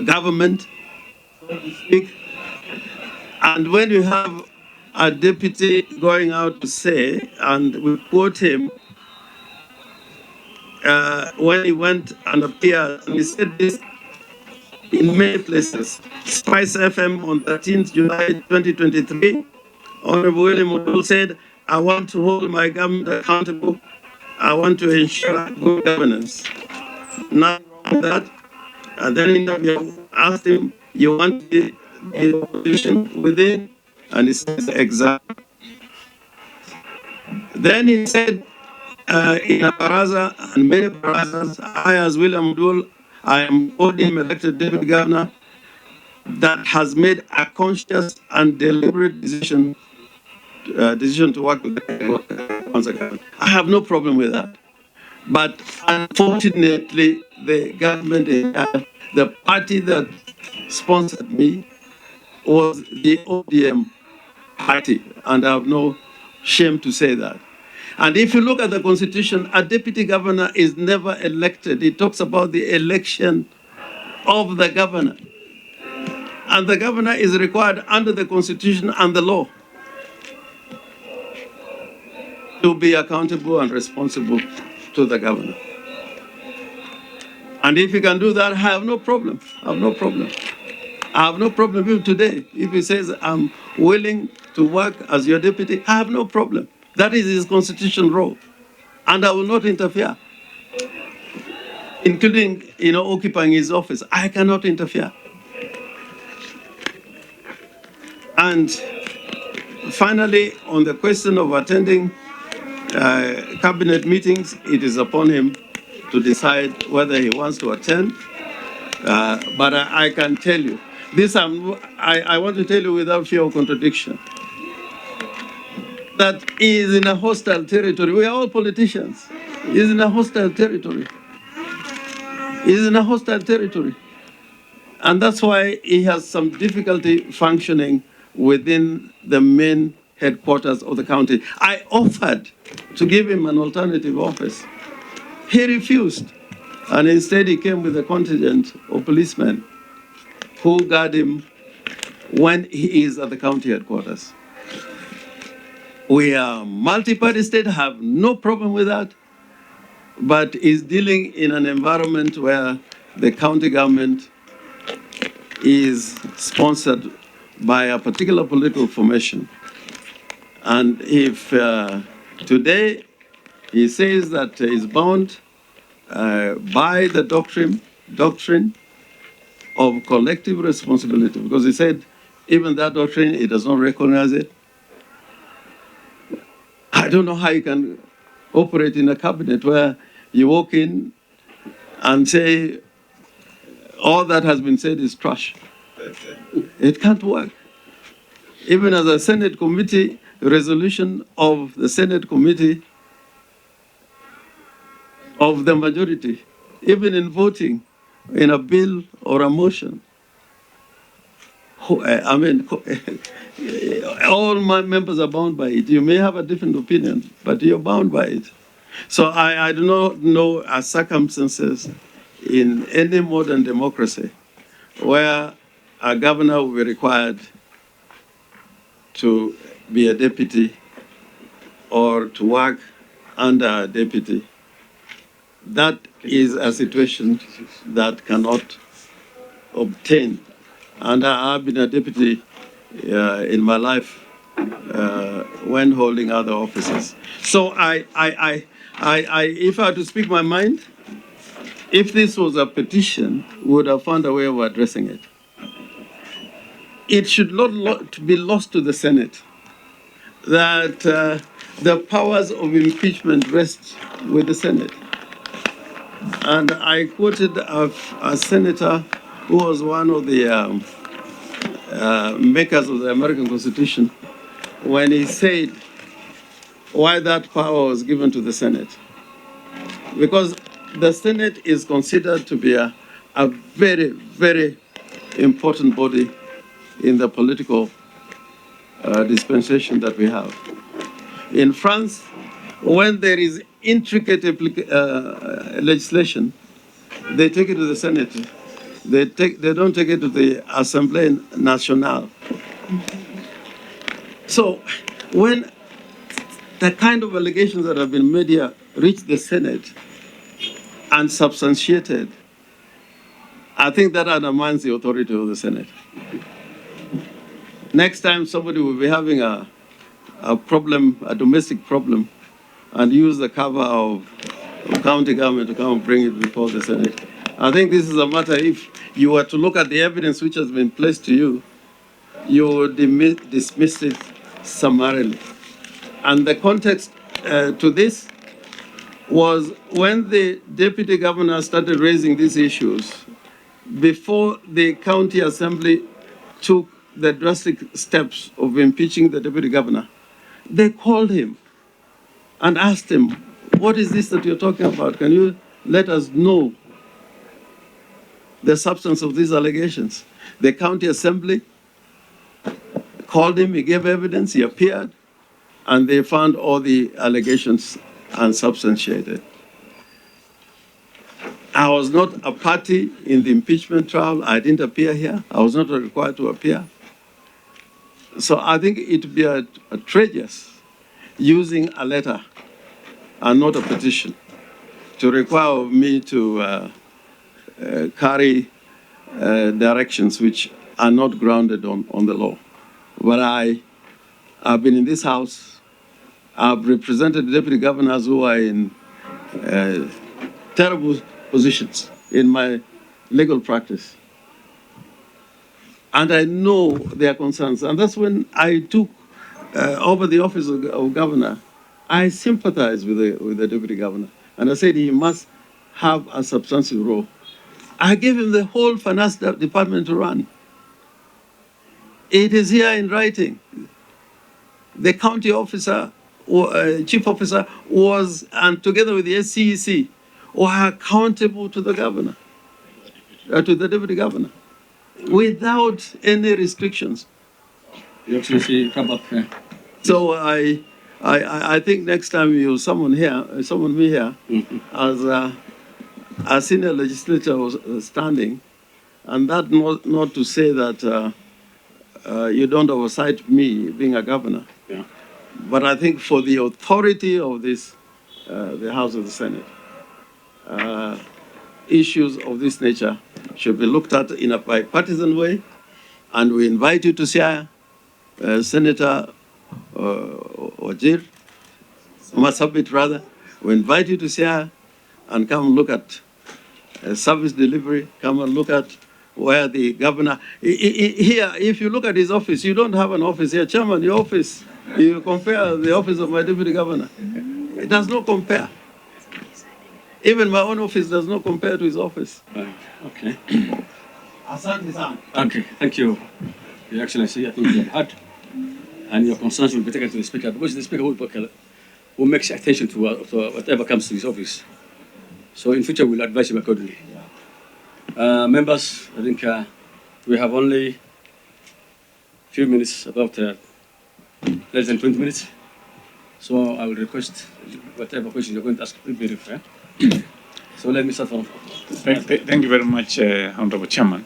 government, so to speak. And when you have a deputy going out to say, and we quote him, when he went and appeared, and he said this in many places. Spice FM on 13th July 2023, Honorable William Oduol said, I want to hold my government accountable. I want to ensure good governance. Nothing wrong with that. And then interview asked him, you want the opposition within? And he says, exactly. Then he said, in a baraza and many barazas, I, as William Oduol, I am ODM elected deputy governor that has made a conscious and deliberate decision to work with the Kwanza government. I have no problem with that. But unfortunately, the government, the party that sponsored me was the ODM party, and I have no shame to say that. And if you look at the Constitution, a deputy governor is never elected. It talks about the election of the governor. And the governor is required under the Constitution and the law to be accountable and responsible to the governor. And if he can do that, I have no problem. I have no problem. I have no problem even today. If he says, I'm willing to work as your deputy, I have no problem. That is his constitutional role. And I will not interfere, including, occupying his office. I cannot interfere. And finally, on the question of attending cabinet meetings, it is upon him to decide whether he wants to attend. But I can tell you, I want to tell you without fear of contradiction, that he is in a hostile territory. We are all politicians. He is in a hostile territory. He is in a hostile territory. And that's why he has some difficulty functioning within the main headquarters of the county. I offered to give him an alternative office. He refused. And instead he came with a contingent of policemen who guard him when he is at the county headquarters. We are multi-party state, have no problem with that, but is dealing in an environment where the county government is sponsored by a particular political formation. And if today he says that he's bound by the doctrine of collective responsibility, because he said even that doctrine, he does not recognize it. I don't know how you can operate in a cabinet where you walk in and say, all that has been said is trash. It can't work. Even as a Senate committee, resolution of the Senate committee of the majority, even in voting in a bill or a motion, all my members are bound by it. You may have a different opinion, but you're bound by it. So I do not know circumstances in any modern democracy where a governor will be required to be a deputy or to work under a deputy. That is a situation that cannot obtain. And I've been a deputy in my life when holding other offices. So if I had to speak my mind, if this was a petition, we would have found a way of addressing it. It should not be lost to the Senate that the powers of impeachment rest with the Senate. And I quoted a senator who was one of the makers of the American Constitution when he said why that power was given to the Senate. Because the Senate is considered to be a very, very important body in the political dispensation that we have. In France, when there is intricate legislation, they take it to the Senate. They don't take it to the Assemblée Nationale. So when the kind of allegations that have been made here reach the Senate and substantiated, I think that undermines the authority of the Senate. Next time somebody will be having a problem, a domestic problem, and use the cover of county government to come and bring it before the Senate. I think this is a matter, if you were to look at the evidence which has been placed to you, you would dismiss it summarily. And the context to this was when the deputy governor started raising these issues, before the county assembly took the drastic steps of impeaching the deputy governor, they called him and asked him, what is this that you're talking about? Can you let us know the substance of these allegations? The county assembly called him, he gave evidence, he appeared, and they found all the allegations unsubstantiated. I was not a party in the impeachment trial. I didn't appear here. I was not required to appear. So I think it would be outrageous using a letter and not a petition to require me to carry directions which are not grounded on the law. But I've been in this house. I've represented deputy governors who are in terrible positions in my legal practice. And I know their concerns. And that's when I took over the office of governor. I sympathized with the deputy governor. And I said he must have a substantive role. I gave him the whole finance department to run. It is here in writing. The county officer, chief officer was, and together with the SCEC, were accountable to the governor, to the deputy governor, without any restrictions. You actually come up here. So I think next time you summon me here, as a senior legislator was standing, and that not to say that you don't oversight me being a governor. Yeah. But I think for the authority of this, the House of the Senate, issues of this nature should be looked at in a bipartisan way, and we invite you to Siaya, Senator Wajir, Masabit rather, we invite you to Siaya and come look at service delivery, come and look at where the governor, here, if you look at his office, you don't have an office here. Chairman, your office, you compare the office of my deputy governor, it does not compare. Even my own office does not compare to his office. Okay. Okay, thank you, Your Excellency. I think you have heard, and your concerns will be taken to the Speaker, because the Speaker will make attention to whatever comes to his office. So in future, we'll advise him accordingly. Members, I think we have only a few minutes, about less than 20 minutes. So I will request whatever question you're going to ask, please be brief. So let me start from. Thank you very much, Honorable Chairman.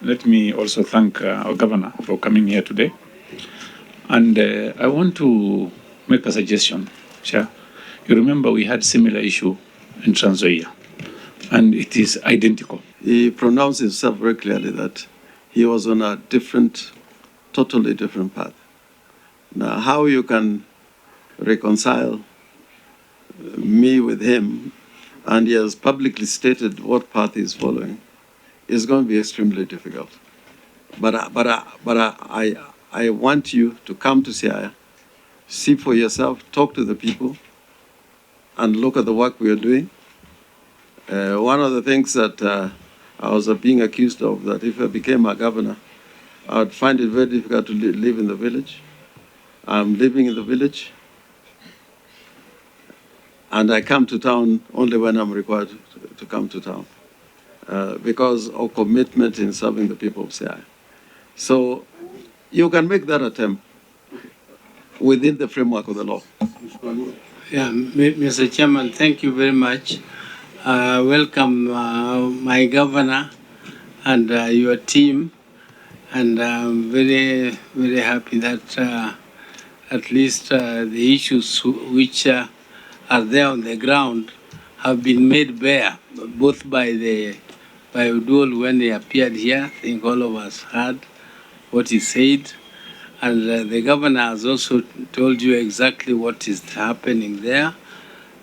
Let me also thank our governor for coming here today. And I want to make a suggestion, Chair. You remember we had similar issue in Trans Nzoia, and it is identical. He pronounced himself very clearly that he was on a different, totally different path. Now, how you can reconcile me with him, and he has publicly stated what path he's following, is going to be extremely difficult. But I want you to come to Siaya, see for yourself, talk to the people, and look at the work we are doing. One of the things that I was being accused of, that if I became a governor, I would find it very difficult to live in the village. I'm living in the village, and I come to town only when I'm required to come to town because of commitment in serving the people of Siaya. So you can make that attempt within the framework of the law. Yeah, Mr. Chairman, thank you very much. Welcome, my governor and your team. And I'm very, very happy that at least the issues which are there on the ground have been made bare, both by Oduol when he appeared here. I think all of us heard what he said. And the governor has also told you exactly what is happening there.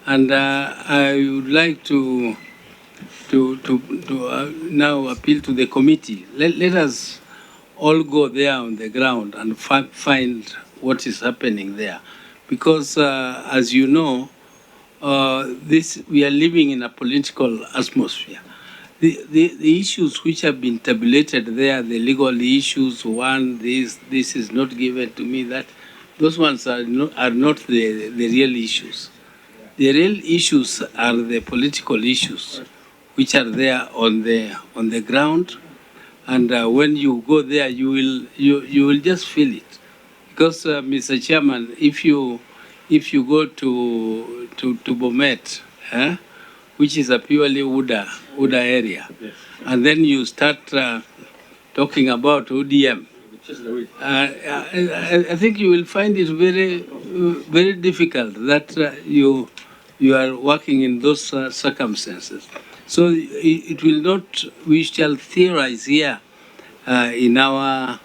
And I would like to now appeal to the committee. Let us all go there on the ground and find what is happening there. Because as you know, we are living in a political atmosphere. The issues which have been tabulated there, the legal issues, this is not given to me, that those ones are not the real issues. The real issues are the political issues which are there on the ground, and when you go there, you will just feel it. Because, Mr. Chairman, if you go to Bomet, which is a purely Uda area, yes, and then you start talking about ODM, I think you will find it very difficult that you are working in those circumstances. So it will not. We shall theorize here in our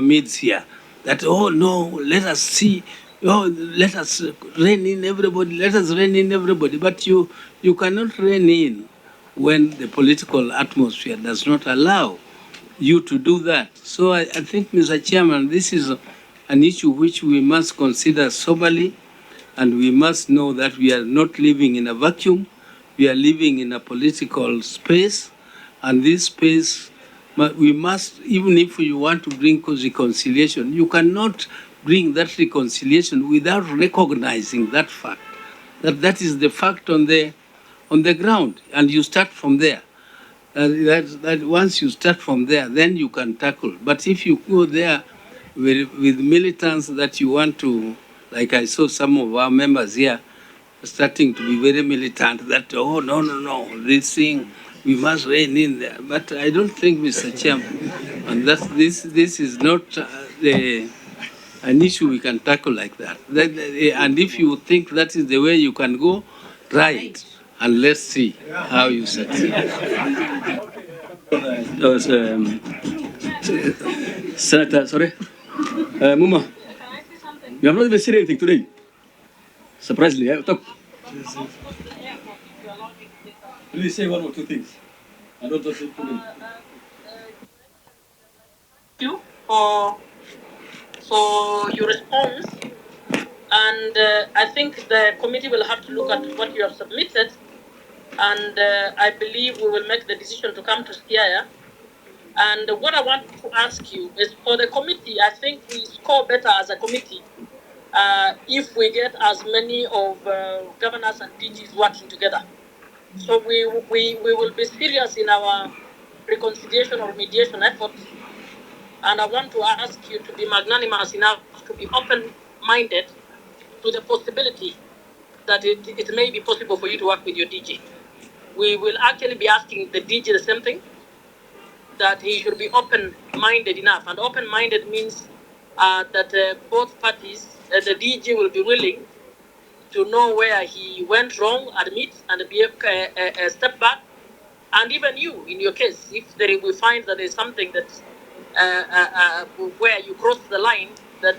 midst here that, oh no, let us see, oh, let us rein in everybody, let us rein in everybody. But you cannot rein in when the political atmosphere does not allow you to do that. So I think, Mr. Chairman, this is an issue which we must consider soberly, and we must know that we are not living in a vacuum. We are living in a political space, and this space, we must, even if you want to bring reconciliation, you cannot bring that reconciliation without recognizing that fact, that is the fact on the ground, and you start from there. That once you start from there, then you can tackle. But if you go there with militants that you want to, like I saw some of our members here starting to be very militant, that, oh, no, this thing, we must rein in there. But I don't think, Mr. Chairman, and this is not an issue we can tackle like that. And if you think that is the way you can go, try it, and let's see how you succeed. Senator, sorry. Muma, you have not even said anything today. Surprisingly, talk. Please say one or two things. I don't say too many. You for your response, and I think the committee will have to look at what you have submitted, and I believe we will make the decision to come to Siaya. And what I want to ask you is, for the committee, I think we score better as a committee if we get as many of governors and DGs working together. So we will be serious in our reconciliation or mediation efforts. And I want to ask you to be magnanimous enough to be open-minded to the possibility that it may be possible for you to work with your DG. We will actually be asking the DG the same thing, that he should be open-minded enough. And open-minded means that both parties, the DG will be willing to know where he went wrong, admit, and be a step back. And even you, in your case, if we find that there's something that where you cross the line, that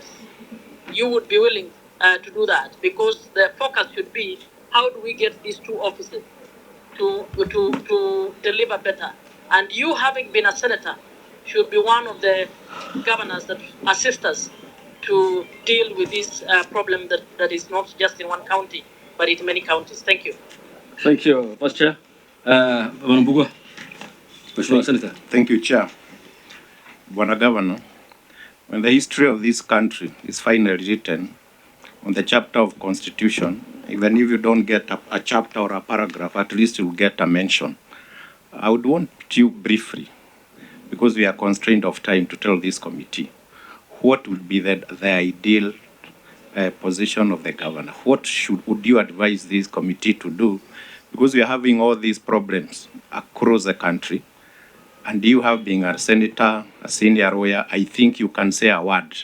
you would be willing to do that, because the focus should be, how do we get these two offices to deliver better? And you, having been a senator, should be one of the governors that assist us to deal with this problem that is not just in one county, but in many counties. Thank you. Thank you, Vice Chair. Senator. Thank you, Chair. Bwana Governor, when the history of this country is finally written on the chapter of Constitution, even if you don't get a chapter or a paragraph, at least you'll get a mention. I would want you briefly, because we are constrained of time, to tell this committee what would be the ideal position of the governor. What would you advise this committee to do? Because we are having all these problems across the country, and you have been a senator, a senior lawyer, I think you can say a word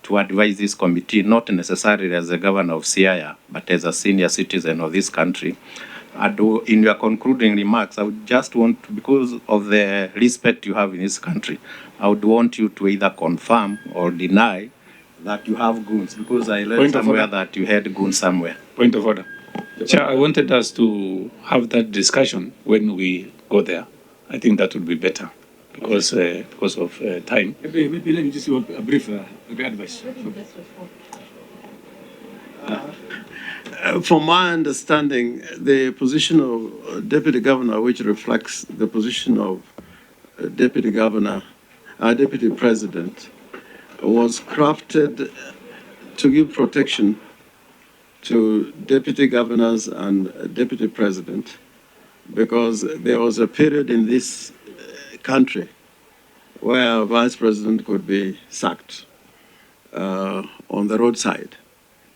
to advise this committee, not necessarily as the governor of Siaya, but as a senior citizen of this country. And in your concluding remarks, I would just want, because of the respect you have in this country, I would want you to either confirm or deny that you have goons, because I read somewhere that you had goons somewhere. Point of order. Chair, I wanted us to have that discussion when we go there. I think that would be better because of time. Maybe let me just give a brief advice. From my understanding, the position of Deputy Governor, which reflects the position of Deputy Governor, Deputy President, was crafted to give protection to Deputy Governors and Deputy President, because there was a period in this country where a Vice President could be sacked on the roadside.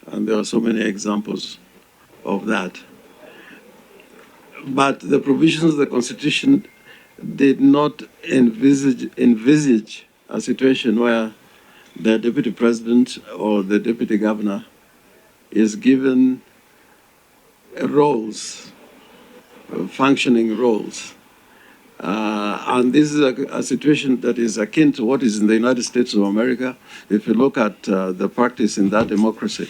And there are so many examples of that. But the provisions of the Constitution did not envisage a situation where the Deputy President or the Deputy Governor is given roles, functioning roles. And this is a situation that is akin to what is in the United States of America. If you look at the practice in that democracy,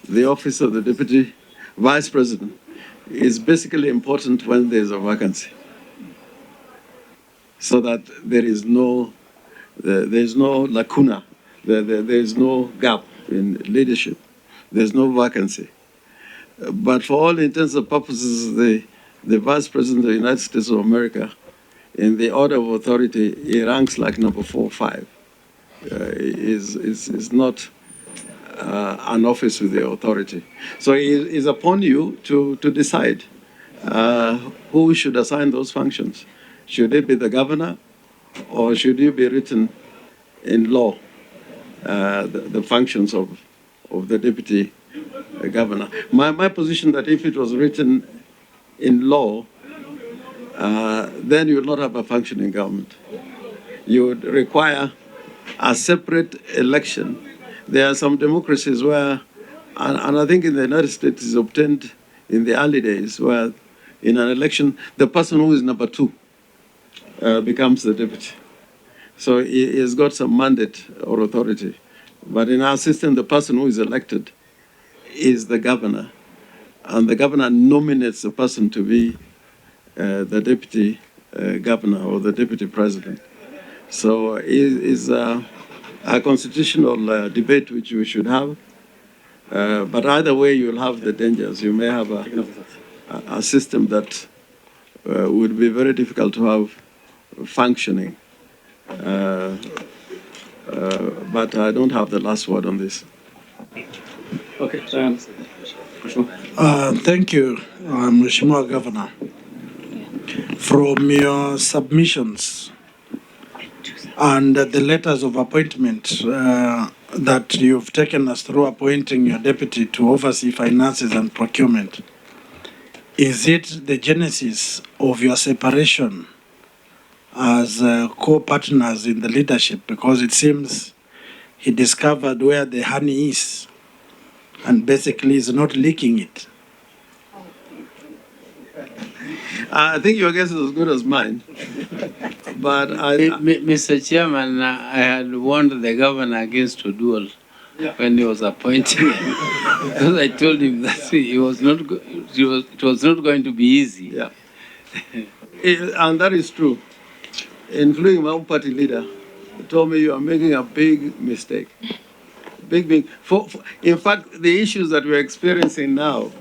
the office of the Deputy Vice President is basically important when there's a vacancy, so that there's no lacuna, there's no gap in leadership, there's no vacancy. But for all intents and purposes, the Vice President of the United States of America, in the order of authority, he ranks like number 4 or 5. Is not an office with the authority. So it is upon you to decide who should assign those functions. Should it be the governor, or should it be written in law, the functions of the deputy governor? My position that if it was written in law, then you would not have a functioning government. You would require a separate election. There are some democracies where, and I think in the United States is obtained in the early days, where in an election, the person who is number 2 becomes the deputy. So he has got some mandate or authority. But in our system, the person who is elected is the governor, and the governor nominates the person to be the deputy governor or the deputy president. So it is a constitutional debate which we should have. But either way, you'll have the dangers. You may have a system that would be very difficult to have functioning. But I don't have the last word on this. Okay. Thank you, Mheshimiwa Governor. From your submissions and the letters of appointment that you've taken us through appointing your deputy to oversee finances and procurement, is it the genesis of your separation as co-partners in the leadership? Because it seems he discovered where the honey is and basically is not leaking it. I think your guess is as good as mine. But Mr. Chairman, I had warned the governor against Oduol when he was appointing him, because I told him that it was not going to be easy. Yeah. And that is true. Including my own party leader, told me you are making a big mistake. Big. In fact, the issues that we're experiencing now,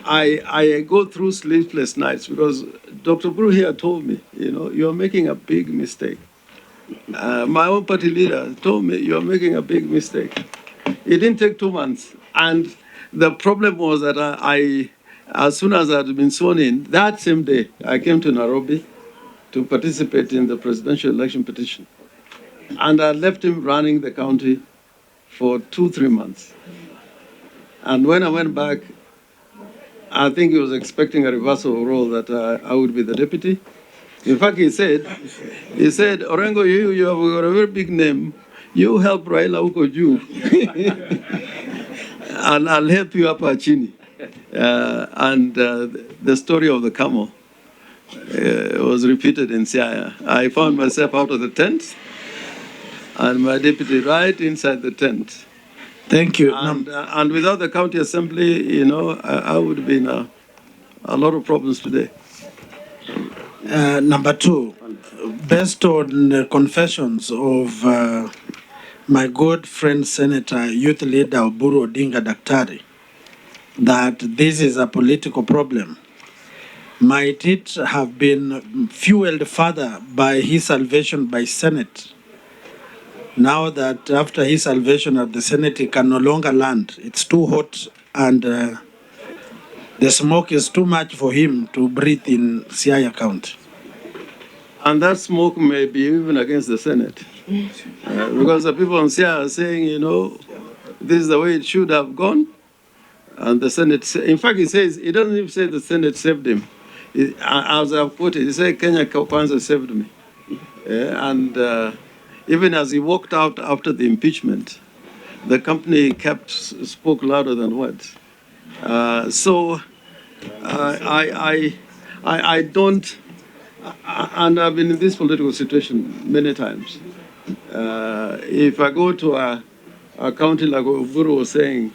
I go through sleepless nights because Dr. Bru here told me, you are making a big mistake. My own party leader told me, you are making a big mistake. It didn't take 2 months. And the problem was that as soon as I had been sworn in, that same day, I came to Nairobi to participate in the presidential election petition. And I left him running the county for 2-3 months. And when I went back, I think he was expecting a reversal of role that I would be the deputy. In fact, he said, Orengo, you have got a very big name. You help Raila Ukoju. And I'll help you up Achini. The story of the camel was repeated in Siaya. I found myself out of the tent and my deputy right inside the tent. Thank you. And without the county assembly, I would have been a lot of problems today. Number two, based on the confessions of my good friend Senator Youth Leader Oburu Odinga Daktari, that this is a political problem, might it have been fueled further by his salvation by Senate? Now that after his salvation at the Senate, he can no longer land. It's too hot and the smoke is too much for him to breathe in Siaya County. And that smoke may be even against the Senate. Because the people in Siaya are saying, this is the way it should have gone. And the Senate, in fact, he doesn't even say the Senate saved him. As I've put it, he said Kenya Kwanza saved me. Even as he walked out after the impeachment, the company spoke louder than words. I don't, and I've been in this political situation many times. If I go to a county like Oburu was saying,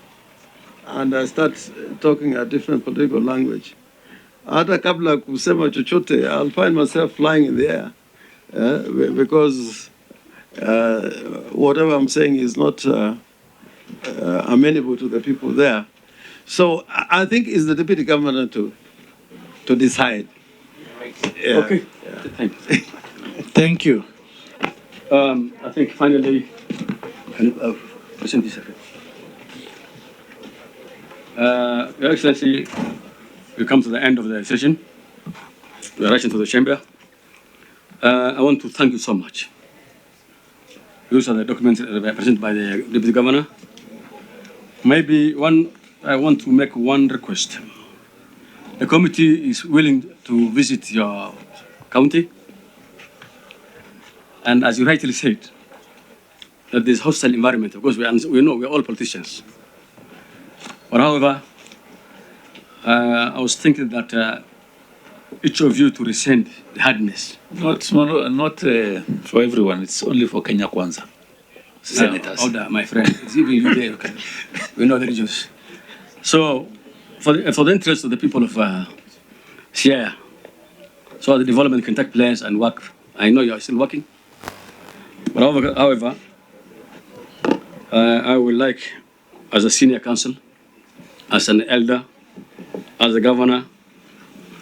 and I start talking a different political language, hata kabla kusema chochote, I'll find myself flying in the air because whatever I'm saying is not amenable to the people there. So I think it's the deputy governor to decide. Yeah. Okay. Yeah. Thank you. I think finally, present this. Your Excellency, we come to the end of the session. We are rushing to the chamber. I want to thank you so much. Those are the documents presented by the Deputy Governor. Maybe I want to make one request. The committee is willing to visit your county. And as you rightly said, that there's hostile environment. Of course, we know we're all politicians. But however, I was thinking that each of you to resent the hardness. Not for everyone. It's only for Kenya Kwanza senators. Order, my friend. It's even you there. Okay. We know the regions. So, for the interest of the people of Siaya, so the development can take place and work. I know you are still working. But however, I would like, as a senior council, as an elder, as a governor,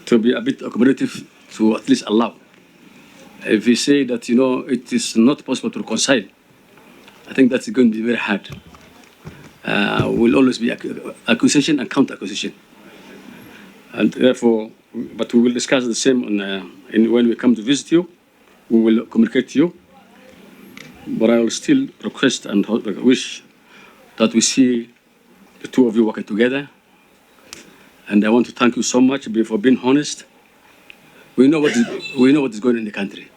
to be a bit accommodative to at least allow. If we say that, it is not possible to reconcile, I think that's going to be very hard. Will always be accusation and counter-accusation. And therefore, but we will discuss the same when we come to visit you. We will communicate to you. But I will still request and wish that we see the two of you working together. And I want to thank you so much for being honest. We know what is going on in the country.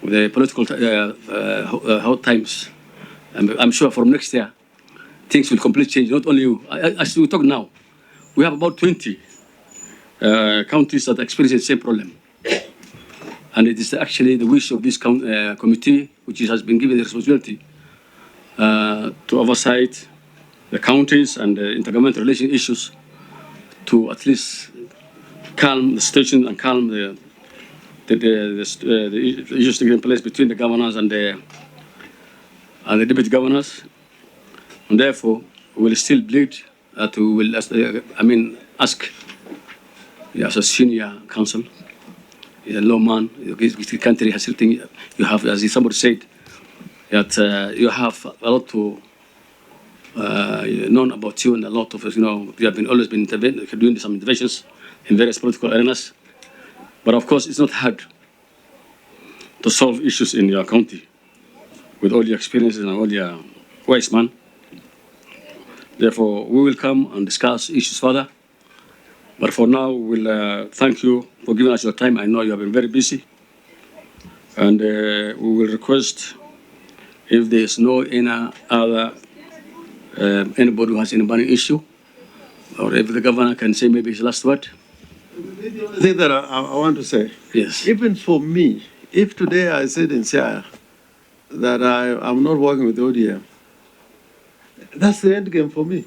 The political hot times. I'm sure from next year, things will completely change. Not only you. As we talk now, we have about 20 counties that experience the same problem. And it is actually the wish of this committee, which has been given the responsibility to oversight the counties and the intergovernmental relation issues, to at least calm the situation and calm the issues taking place between the governors and the deputy governors. And therefore, we will still plead that we will ask as a senior council, a lawman, the country has something you have, as somebody said, that you have a lot to known about you, and a lot of you have always been doing some interventions in various political arenas. But of course, it's not hard to solve issues in your county with all your experiences and all your wise man. Therefore, we will come and discuss issues further. But for now, we'll thank you for giving us your time. I know you have been very busy. And we will request, if there is no any other, anybody who has any burning issue, or if the governor can say maybe his last word. The thing that I want to say, yes. Even for me, if today I said in Siaya that I'm not working with ODM, that's the end game for me.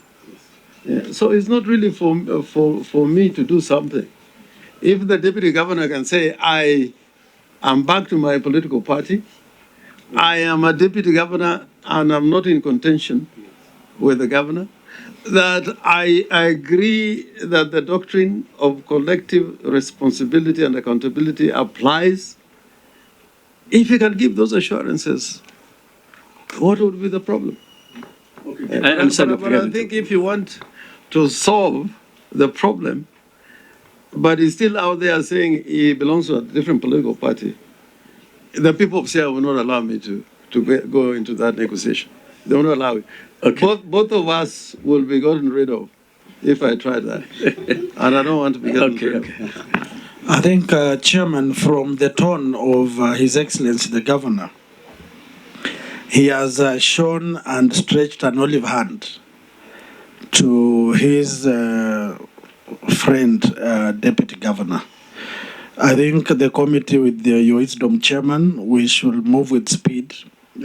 Yeah. So it's not really for me to do something. If the deputy governor can say, I am back to my political party, I am a deputy governor and I'm not in contention with the governor, that I agree that the doctrine of collective responsibility and accountability applies. If you can give those assurances, what would be the problem? Okay. I understand. But I think if you want to solve the problem, but he's still out there saying he belongs to a different political party, the people of Siaya will not allow me to go into that negotiation. They will not allow it. Okay. Both of us will be gotten rid of if I try that. And I don't want to be gotten rid of. I think, Chairman, from the tone of His Excellency the Governor, he has shown and stretched an olive hand to his friend, Deputy Governor. I think the committee, with your wisdom, Chairman, we should move with speed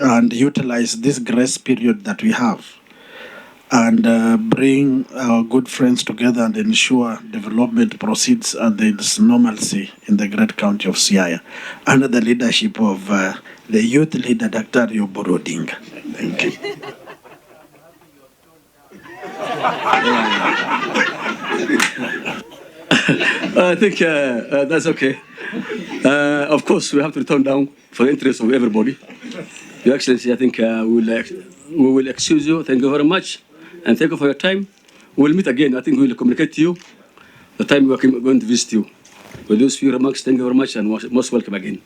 and utilize this grace period that we have and bring our good friends together and ensure development proceeds and there is normalcy in the great county of Siaya under the leadership of the youth leader, Dr. Wajir Odinga. Thank you. I think that's okay. Of course, we have to return down for the interest of everybody. Your Excellency, I think we will excuse you. Thank you very much. And thank you for your time. We'll meet again. I think we will communicate to you the time we are going to visit you. With those few remarks, thank you very much and most welcome again.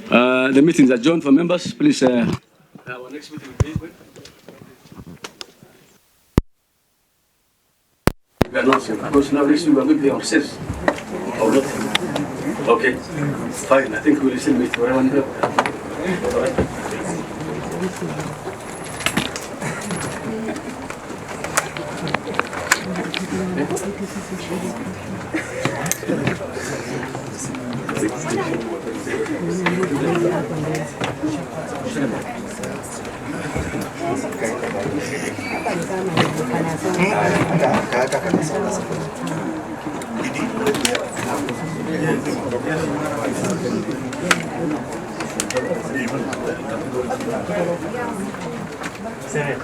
The meeting is adjourned for members. Please, our next meeting will be. We are not, because now next week we are going to be upstairs. Or not? Okay, fine. I think we will still meet for everyone here. All right. Senate.